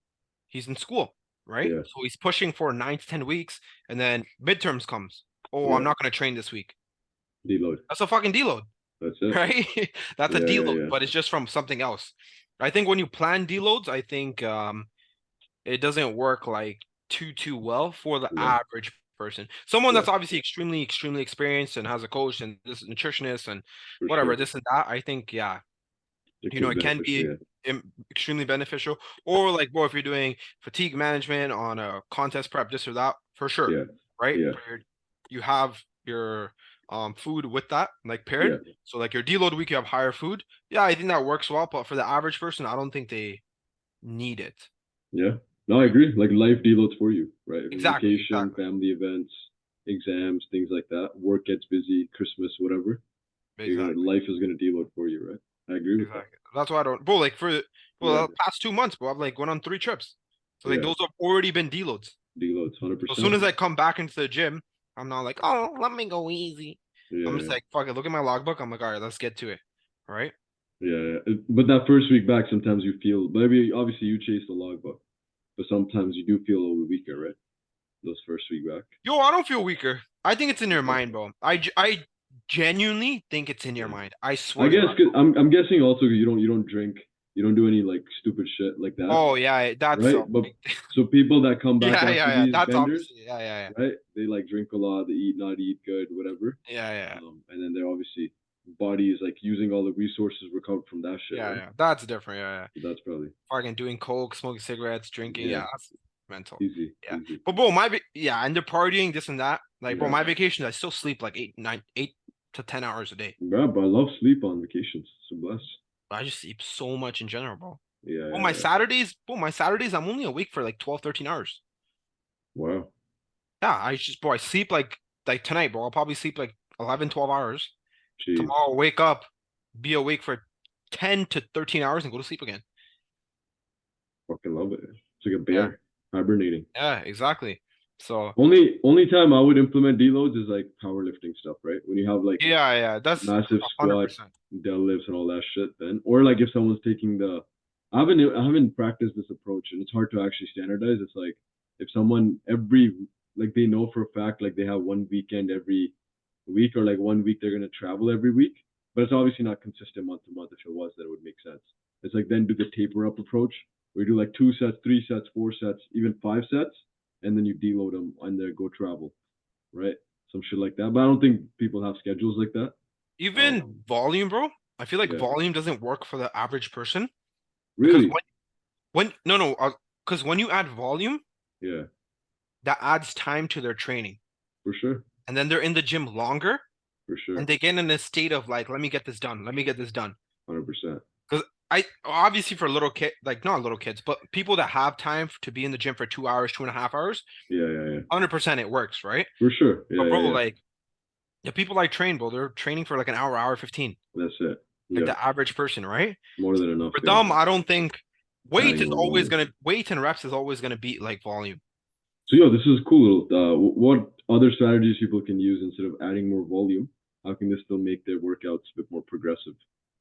he's in school, right? Yeah. So he's pushing for 9 to 10 weeks, and then midterms comes. Oh, I'm Yeah. not gonna train this week. Deload. That's a fucking deload, That's it. right? That's a Yeah. Yeah. deload, Yeah. but it's just from something else. I think when you plan deloads, I think it doesn't work like too well for the No. average person. Someone Yeah. that's obviously extremely experienced and has a coach and this nutritionist and For whatever, sure. this and that, I think yeah, It could be it can beneficial. be Yeah. extremely beneficial. Or like, bro, if you're doing fatigue management on a contest prep, this or that, for sure, Yeah. right? Yeah. You have your food with that, like paired. Yeah. So like your deload week, you have higher food. Yeah, I think that works well, but for the average person, I don't think they need it. Yeah. No, I Right? agree. Like life deloads for you, right? Vacation, Exactly, family events, exams, things like that. Work gets busy, Christmas, whatever. You're gonna exactly. life is gonna deload for you, right? I agree with that. Exactly. That's why I don't, bro. Like for Yeah. the past 2 months, bro, I've like went on 3 trips. So like Yeah. those have already been deloads. Deloads, hundred So as soon as percent. I come back into the gym, I'm not like, oh, let me go easy. I'm just Yeah. like, fuck it. Look at my logbook. I'm like, all right, let's get to it. All right. Yeah. But that first week back, sometimes you feel. Maybe obviously you chase the logbook, but sometimes you do feel a little weaker, right? Those first week back. Yo, I don't feel weaker. I think it's in your Okay. mind, bro. I genuinely think it's in your Yeah. mind. I I swear to guess God. cause I'm guessing also you don't drink, you don't do any like stupid shit like that, Oh yeah, that's right? But so people that come back after yeah. these That's benders, obviously yeah. right? They like drink a lot, they eat not eat good, whatever. Yeah. And then they're obviously body is like using all the resources recovered from that shit, right? That's different. Yeah. So that's probably Fucking doing coke, smoking cigarettes, drinking. yeah, Yeah, that's mental. easy, Yeah, easy. but bro, yeah, and they're partying this and that. Like, bro, Yeah, my vacation, I still sleep like 8 to 10 hours a day. yeah, but I love sleep on vacations. It's a bless. I just sleep so much in general, bro. Yeah, Bro, yeah, yeah. my Saturdays, I'm only awake for like 12, 13 hours. Wow. Yeah, I sleep like tonight, bro. I'll probably sleep like 11, 12 hours. Jeez, Tomorrow, I'll wake up, be awake for 10 to 13 hours and go to sleep again. fucking love it. It's like a Yeah, bear hibernating. yeah, exactly. So, Only time I would implement deloads is like powerlifting stuff, right? When you have like yeah, that's massive squat 100%. deadlifts and all that shit, then or like if someone's taking the I haven't practiced this approach and it's hard to actually standardize. It's like if someone every like they know for a fact like they have one weekend every week or like one week they're gonna travel every week, but it's obviously not consistent month to month. If it was, that it would make sense. It's like then do the taper up approach. We do like 2 sets, 3 sets, 4 sets, even 5 sets, and then you deload them and then go travel, right? Some shit like that. But I don't think people have schedules like that. Even volume, bro. I feel like Yeah, volume doesn't work for the average person because really. when no, because when you add volume, Yeah, that adds time to their training, for sure, and then they're in the gym longer, for and sure, they get in a state of like, let me get this done, let me get this done. 100%. Because I obviously for little kid, like not little kids, but people that have time to be in the gym for 2 hours, 2.5 hours, Yeah, yeah, yeah, 100% it works, right? for sure. But Yeah, bro, yeah, yeah. like the people I train, bro, they're training for like an hour, hour 15, That's it. like Yeah, the average person, right? more than enough. For Yeah, them, I don't think adding more volume. weight and reps is always gonna beat like volume. So, yo, this is cool. What other strategies people can use instead of adding more volume? How can this still make their workouts a bit more progressive?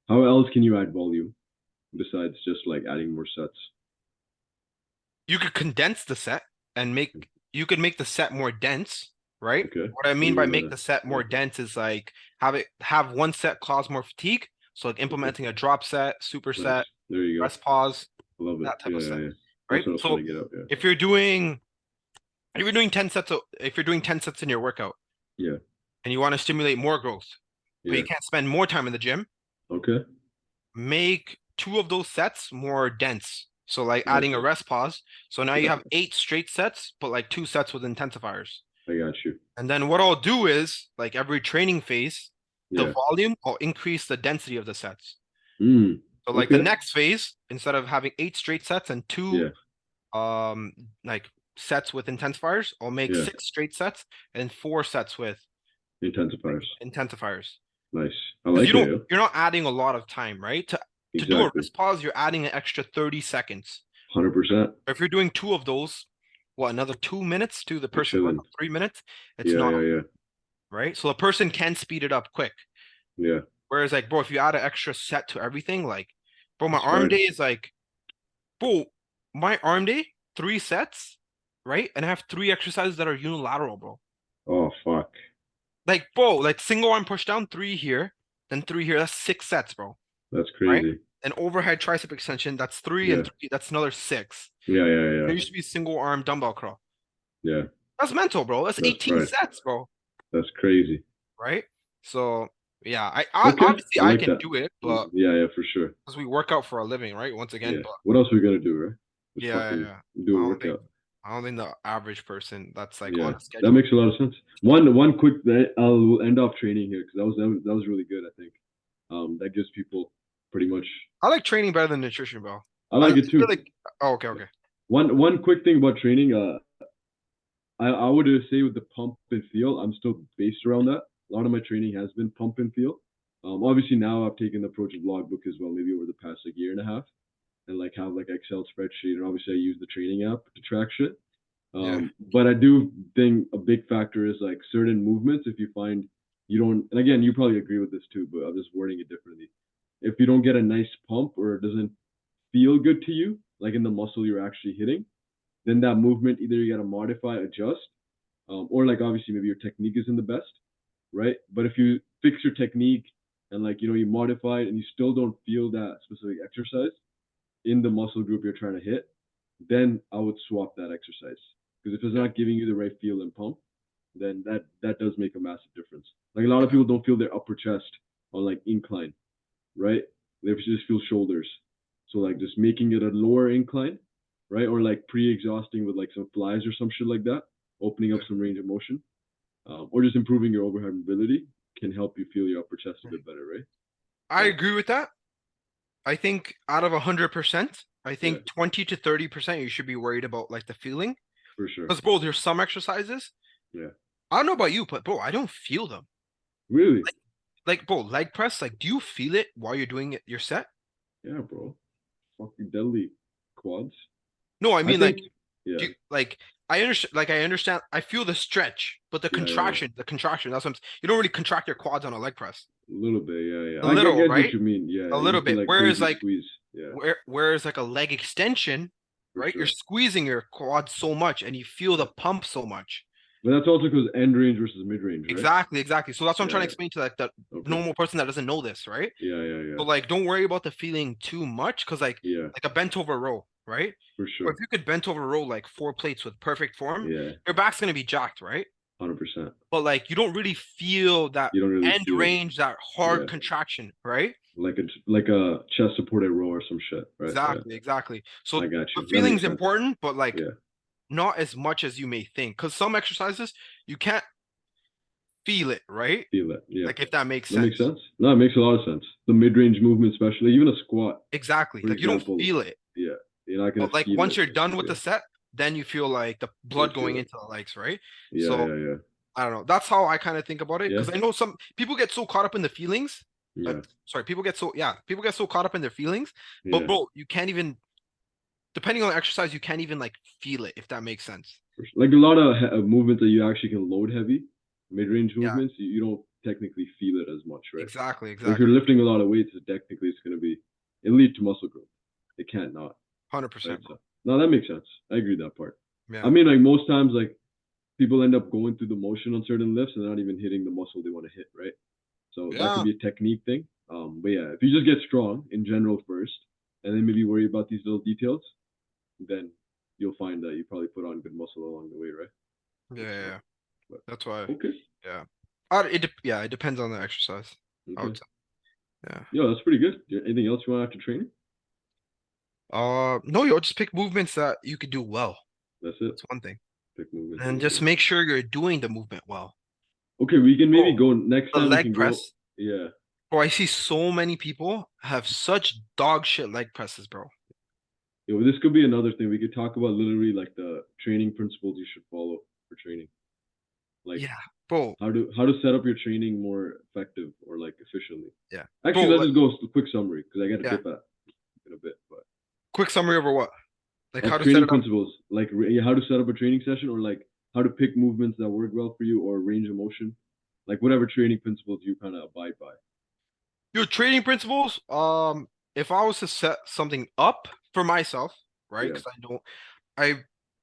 How else can you add volume besides just like adding more sets? You could condense the set and you could make the set more dense, right? Okay. What I What do mean you by mean by make that? the set Yeah. more dense is like have one set cause more fatigue. So like Okay. implementing a drop set, Nice. superset, There you go. rest pause, I love it. that type Yeah, of yeah, set, yeah. right? That's what I was trying So to get at. Yeah. if you're doing if you're doing 10 sets if you're doing 10 sets in your workout Yeah. and you want to stimulate more growth, but you Yeah. can't spend more time in the gym, Okay. make two of those sets more dense. So like adding a Nice. rest pause. So now you Yeah. have 8 straight sets, but like 2 sets with intensifiers. I got you. And then what I'll do is like every training phase, the Yeah. volume, I'll increase the density of the sets. Mm. So like the Okay. next phase, instead of having 8 straight sets and two Yeah. um like sets with intensifiers, I'll make Yeah. 6 straight sets and 4 sets with like Intensifiers. intensifiers. Nice. I Because like it. you're not adding a lot of time, right? To do a Exactly. wrist pause, you're adding an extra 30 seconds. 100%. If you're doing two of those, what, another 2 minutes to the You're person work chilling. 3 minutes, it's Yeah, not yeah, yeah, right. So the person can speed it up quick. yeah. Whereas like, bro, if you add an extra set to everything, like, bro, my It's arm fried. day is like, bro, my arm day, 3 sets, right? And I have 3 exercises that are unilateral, bro. Oh fuck. Like, bro, like single arm push down, 3 here, then 3 here. That's 6 sets, bro. That's Right? crazy. An overhead tricep extension, that's three and Yeah. three. That's another 6. Yeah, yeah, yeah. There used to be single arm dumbbell curl. Yeah. That's mental, bro. That's That's 18 fried. sets, bro. That's crazy. Right? So yeah, I Okay. obviously I I like can that. do it, but Yeah, yeah, for sure. because we work out for a living, right? Once again, Yeah. but What else are we gonna do, right? Just yeah, yeah, fucking yeah. do a I don't think workout. I don't think the average person that's like Yeah. on a That schedule. makes a lot of sense. One quick I'll end off training here because that was really good, I think. That gives people pretty much I like training better than nutrition, bro. I I like it feel too. like oh, okay, okay. One quick thing about training, I would say with the pump and feel, I'm still based around that. A lot of my training has been pump and feel. Obviously now I've taken the approach of logbook as well, maybe over the past like year and a half, and like have like Excel spreadsheet, and obviously I use the training app to track shit. Yeah, But I do think a big factor is like certain movements. If you find you don't, and again, you probably agree with this too, but I'm just wording it differently. If you don't get a nice pump or it doesn't feel good to you, like in the muscle you're actually hitting, then that movement either you got to modify, adjust, or like obviously maybe your technique isn't the best, right? But if you fix your technique and like you modify it and you still don't feel that specific exercise in the muscle group you're trying to hit, then I would swap that exercise. Because if it's yeah, not giving you the right feel and pump, then that does make a massive difference. Like a lot of yeah. people don't feel their upper chest on like incline, right? They just feel shoulders. So like just making it a lower incline, right? Or like pre-exhausting with like some flies or some shit like that, opening up some range of motion, or just improving your overhead mobility can help you feel your upper chest a Yeah. bit better, right? I So agree with that. I think out of 100%, I yeah, think 20 to 30% you should be worried about like the feeling. for sure. Because bro, there's some exercises. Yeah, I don't know about you, but bro, I don't feel them. really. Like bro, leg press, like do you feel it while you're doing it your set? Yeah, bro. Fucking deadly quads. No, I I mean like think. Yeah, do you, like I understand I feel the stretch, but yeah, yeah. the contraction, that's what you don't really contract your quads on a leg press. A little bit. Yeah, yeah. A I little, get what right? you mean. A Yeah, you little can bit. like Whereas crazy like squeeze. Yeah, whereas like a leg extension, for right? You're sure. squeezing your quads so much and you feel the Yeah, pump so much. but that's also because end range versus mid range, right? Exactly, exactly. So that's what I'm Yeah, trying to yeah. explain to like the Okay. normal person that doesn't know this, right? Yeah, yeah, yeah, So like don't worry about the feeling too much because yeah, like a bent over row, right? for Or sure. if you could bent over row like 4 plates with perfect form, Yeah, your back's gonna be jacked, right? 100%. But like you don't really feel that You don't really end feel. range, that hard Yeah, contraction, right? like a chest supported row or some shit, right? Yeah, Exactly, exactly. So I got the you. That feeling's makes sense. important, but like Yeah, not as much as you may think. Because some exercises you can't feel it, right? feel it. Yeah, Like if that makes that makes sense. sense. No, it makes a lot of sense. The mid range movement, especially even a squat, Exactly. for Like you don't example. feel it. Yeah, you're not gonna But like feel once it. you're done with the Yeah, set, then you feel like the you'll blood feel going it. into the legs, right? Yeah, So yeah, yeah, I don't know. That's how I kind of think about it. yeah, Because I know some people get so caught up in the feelings. yeah, Sorry, people get so caught up in their feelings. But yeah. bro, you can't even depending on the exercise, you can't even like feel it, if that makes sense. For sure. Like a lot of movements that you actually can load heavy, mid-range Yeah, movements, you don't technically feel it as much, right? exactly, But if you're exactly. lifting a lot of weights, technically it's going to be, it lead to muscle growth. It can't not, right? 100%, bro. So, no, that makes sense. I agree with that part. I Yeah. mean, like most times, like people end up going through the motion on certain lifts and not even hitting the muscle they want to hit, right? So that could Yeah. be a technique thing. But yeah, if you just get strong in general first, and then maybe worry about these little details, then you'll find that you probably put on good muscle along the way, right? Yeah, yeah, So, yeah. but That's why. okay, Yeah. Yeah, it depends on the exercise. I would okay. say. Yeah. Yo, that's pretty good. Anything else you want after training? No, yo, just pick movements that you could do well. That's it. That's one thing. Pick movements. And just Okay. make sure you're doing the movement well. Okay, we can maybe Oh, go next the time. We leg can go. press. Yeah. Bro, I see so many people have such dog shit leg presses, bro. Yo, this could be another thing. We could talk about literally like the training principles you should follow for training. Like Yeah, bro. how to set up your training more effective or like efficiently. Yeah, bro. Actually, let's Like, just go quick summary because I got to yeah. dip out in a bit. But Quick summary over what? Like of how to set training it up. principles, like how to set up a training session, or like how to pick movements that work well for you, or range of motion, like whatever training principles you kind of abide by. Your trading principles, if I was to set something up for myself, right? Yeah. Because I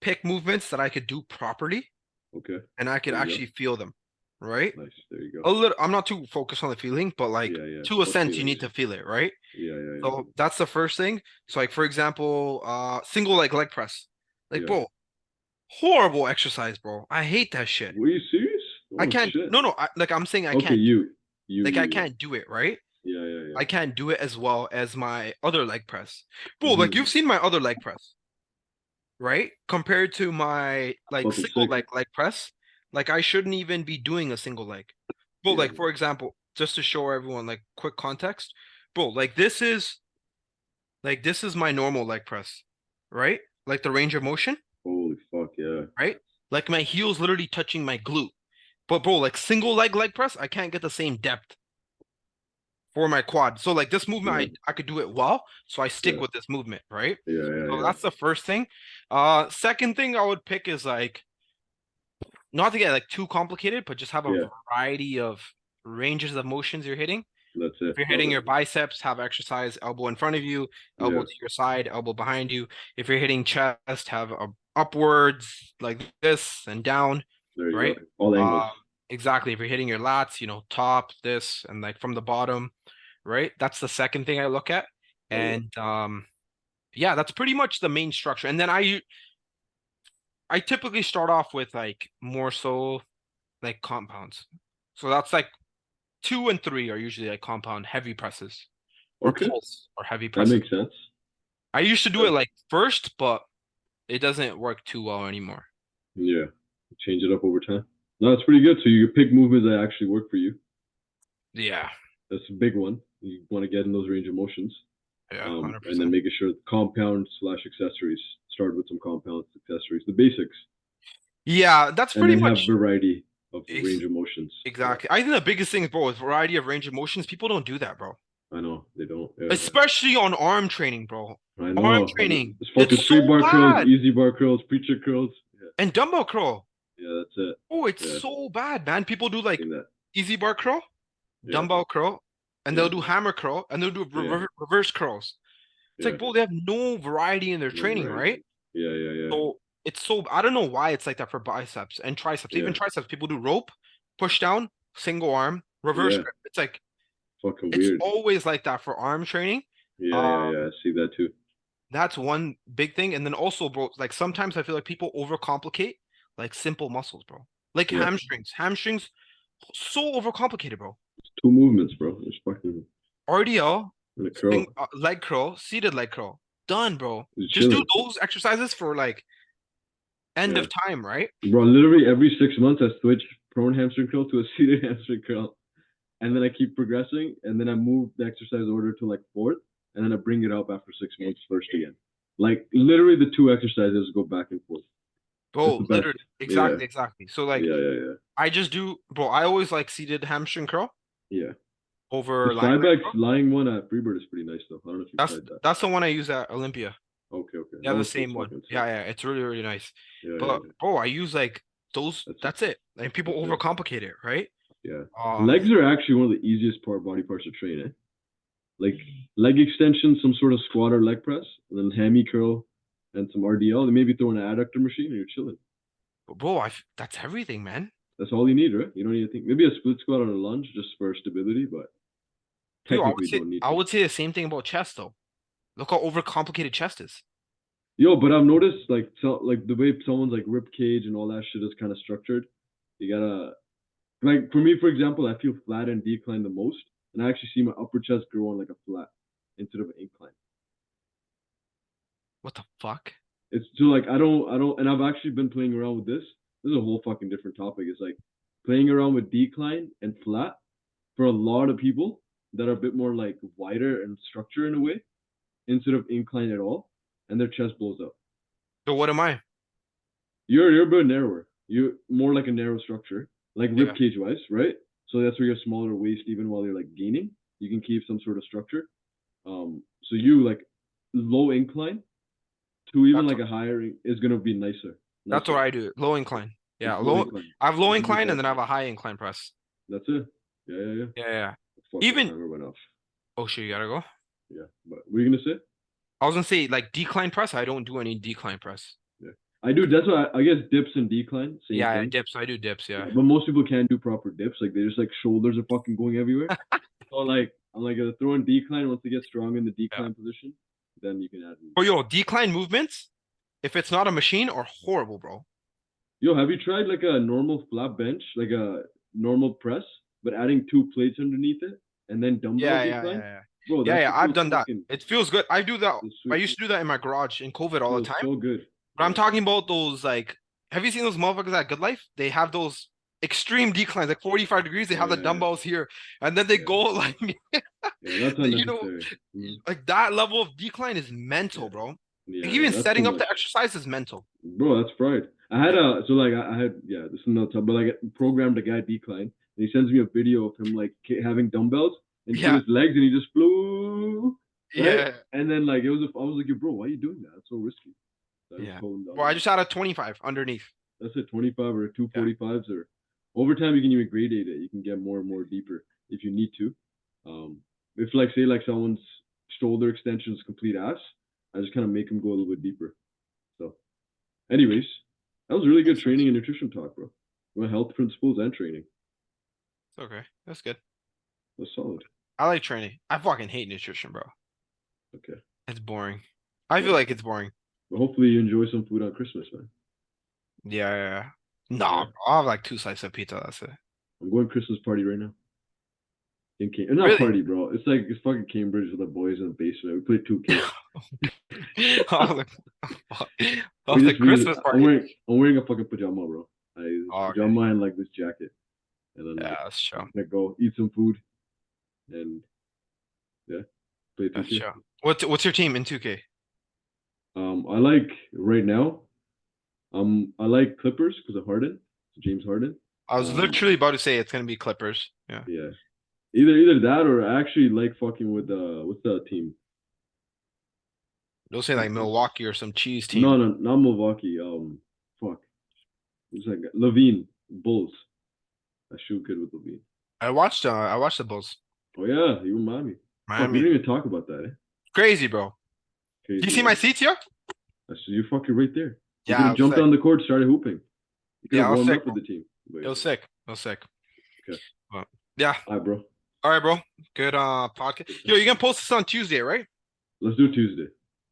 pick movements that I could do properly Okay. and I could There you go. actually feel them, right? Nice. There you go. A little, I'm not too focused on the feeling, but like Yeah. Yeah. to a Fuck sense, you feelings. need to feel it, right? Yeah. Yeah. Yeah. So that's the first thing. So like for example, single leg press. Like, Yeah. bro, horrible exercise, bro. I hate that shit. Were you serious? I Oh can't, shit. no, no, like I'm saying I Okay. can't do it. Like I You. can't do it, right? Yeah. Yeah. Yeah. I can't do it as well as my other leg press. Bro, like Mm-hmm. you've seen my other leg press, right? Compared to my like Fucking single sick. leg press, like I shouldn't even be doing a single leg. Bro, Yeah. like for example, just to show everyone like quick context, bro, like this is my normal leg press, right? Like the range of motion, Holy fuck. Yeah. right? Like my heel's literally touching my glute. But bro, like single leg press, I can't get the same depth for my quad. So like this movement, Yeah. I could do it well, so I stick Yeah. with this movement, right? Yeah. Yeah. So Yeah. that's the first thing. Second thing I would pick is like not to get like too complicated, but just have a Yeah. variety of ranges of motions you're hitting. That's If it. you're Love hitting it. your biceps, have exercise elbow in front of you, elbow Yeah. to your side, elbow behind you. If you're hitting chest, have a upwards like this and down, There you right? go. All angles. Um, exactly. If you're hitting your lats, top, this, and like from the bottom, right? That's the second thing I look at. Love it. And yeah, that's pretty much the main structure. And then I typically start off with like more so like compounds. So that's like 2 and 3 are usually like compound heavy presses or Okay. pulse or heavy That presses. makes sense. I used to do Yeah. it like first, but it doesn't work too well anymore. Yeah. Change it up over time. No, that's pretty good. So you pick movements that actually work for you. Yeah. That's a big one. You want to get in those range of motions. Yeah, And then 100%. making sure compound slash accessories. Start with some compounds, accessories, the basics, Yeah, that's and pretty then have much variety of ex range of motions. Yeah, exactly. I think the biggest thing, bro, is variety of range of motions. People don't do that, bro. I know they don't. Yeah, Especially on arm training, bro. I Arm know. training, It's it's fucking so straight bar curls, bad. easy bar curls, preacher curls. Yeah, And dumbbell curl. yeah, that's it. Oh, it's Yeah, so bad, man. People do like seen that. easy bar curl, Yeah, dumbbell curl, and yeah, they'll do hammer curl, and they'll do yeah, reverse curls. It's yeah. like, bro, they have no variety in their No training, variety. right? Yeah, yeah, yeah, So it's so I don't know why it's like that for biceps and triceps. yeah, Even triceps, people do rope, push down, single arm, reverse yeah. grip. It's like Fucking it's weird. always like that for arm training. Yeah, yeah, Um, yeah. I see that too. that's one big thing. And then also, bro, like sometimes I feel like people overcomplicate like simple muscles, bro. Like Yeah, hamstrings. Hamstrings so overcomplicated, bro. it's two movements, bro. It's fucking RDL, in a curl. leg curl, seated leg curl. Done, bro. It's Just do chilling. those exercises for like end Yeah. of time, right? Bro, literally every 6 months I switch prone hamstring curl to a seated hamstring curl. And then I keep progressing and then I move the exercise order to like fourth and then I bring it up after 6 months first again. Like literally the two exercises go back and forth. It's the Bro, best. literally, Yeah. exactly. So like Yeah, yeah, I just do, bro. I always like seated hamstring curl yeah. Yeah. The over lying leg Cybex curl. lying one at Freebird is pretty nice though. I don't know if you've That's tried that. that's the one I use at Olympia. Okay, okay. Yeah, That the one feels same one. fucking sick. Yeah, it's really nice. Yeah, yeah, But yeah. bro, I use like those. That's That's it. And people that's it. overcomplicate it, right? Yeah. Um, Legs are actually one of the easiest body parts to train, eh? Like leg extension, some sort of squat or leg press, and then hammy curl and some RDL, and maybe throw an adductor machine and you're chilling. but bro, that's everything, man. That's all you need, right? You don't need to think. Maybe a split squat on a lunge just for stability, but Dude, technically don't need I to. would say the same thing about chest though. Look how overcomplicated chest is. Yo, but I've noticed like the way someone's like rib cage and all that shit is kind of structured. You gotta like for me, for example, I feel flat and decline the most, and I actually see my upper chest grow on like a flat instead of an incline. What the fuck? It's so like I don't, and I've actually been playing around with this. This is a whole fucking different topic. It's like playing around with decline and flat for a lot of people that are a bit more like wider and structure in a way instead of incline at all, and their chest blows up. So what am I? You're a bit narrower. You're more like a narrow structure, like rib Yeah. cage wise, right? So that's where your smaller waist, even while you're like gaining, you can keep some sort of structure. So you like low incline to even That's like a higher is gonna be nicer. that's what I do. Low incline. Yeah, It's low low. incline. I have low This is incline and then I exactly. have a high incline press. That's it. Yeah, yeah, yeah. Yeah, yeah. Fuck, the Even timer went off. oh shit, you gotta go. Yeah, but what are you gonna say? I was gonna say like decline press. I don't do any decline press. Yeah, I do. That's why I guess dips and decline, same Yeah, thing. dips. I do dips. Yeah, Yeah. but most people can't do proper dips. Like they just like shoulders are fucking going everywhere. So like I'm like gonna throw in decline once they get strong in the Yeah. decline position, then you can add. Oh, yo, decline movements. If it's not a machine, are horrible, bro. Yo, have you tried like a normal flat bench, like a normal press, but adding two plates underneath it and then dumbbell Yeah, yeah, yeah, decline? yeah. Bro, Yeah, that yeah. shit I've feels done that. fucking It feels good. I do that. feels I sweet. used to do that in my garage in COVID all the Feels time. so good. But I'm Yeah. talking about those like, have you seen those motherfuckers at Good Life? They have those extreme declines, like 45 degrees. They Oh have the yeah, dumbbells here, and then they yeah, go like, yeah. That's you know, unnecessary. Mhm. like that level of decline is Yeah, mental, bro. Like yeah, yeah. even That's too setting up much, the exercise is mental. bro. That's fried. I had a so like I had yeah. This is not but like I programmed a guy decline, and he sends me a video of him like having dumbbells and put Yeah, his legs and he just flew right, yeah, and then like it was I was like, bro, why are you doing that? It's so risky. So I just yeah. told him the Well, other I day. just had a 25 underneath. That's it, 25 or Yeah, 245s or over time you can even gradate it. You can get more and more deeper if you need to. If like say like someone's shoulder extension is complete ass, I just kind of make them go a little bit deeper. So, anyways, that was really good makes sense. training and nutrition talk, bro. My health principles and training. It's okay. That's good. That's solid. I like training. I fucking hate nutrition, bro. Okay. It's boring. I feel Well, like it's boring. but hopefully you enjoy some food on Christmas, man. Yeah, yeah, yeah. All Nah, right. bro, I'll have like two slices of pizza. That's it. I'm going Christmas party right now. In not Really? party, bro. It's like it's fucking Cambridge with the boys in the basement. We played 2K. I was like, I was We like just we Christmas party. I'm wearing a fucking pajama, bro. This Oh, okay. pajama and like this jacket, and then Yeah, like that's true. I'm gonna go eat some food and yeah, play That's 2K. true. What's your team in 2K? I like right now. I like Clippers because of Harden, James Harden. I was Um, literally about to say it's gonna be Clippers. Yeah. yeah, either that or I actually like fucking with what's the team? Don't say like Fuck, Milwaukee or some cheese no, team. no, not Milwaukee. Fuck, it's like Levine Bulls. I shoot good with Levine. I watched the Bulls. Oh yeah, you remind me. Fuck, we Miami. didn't even talk about that. Eh? Crazy, bro. Do you Crazy, see my man. seats here? I said you're fucking right there. You could Yeah, I have was jumped sick. on the court, started hooping. You could Yeah, have I was warmed sick, up with bro. the team. But It yeah, was sick. It was sick. okay. But, yeah. All right, bro. All right, bro. Good podcast. Yo, you gonna post this on Tuesday, right? Let's do Tuesday.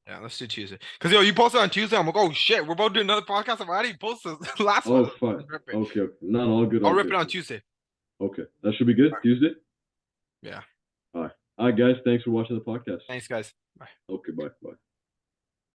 Yeah, let's do Tuesday. Cause yo, you posted on Tuesday. I'm like, oh shit, we're about to do another podcast. I'm already posted the last one. Oh fuck. Let's rip it. Okay, okay. Not all good, I'll all rip it good. on Tuesday. Okay, that should be good. All right. Tuesday. Yeah. All right. All right, guys. Thanks for watching the podcast. Thanks, guys. Bye. Okay, bye, bye.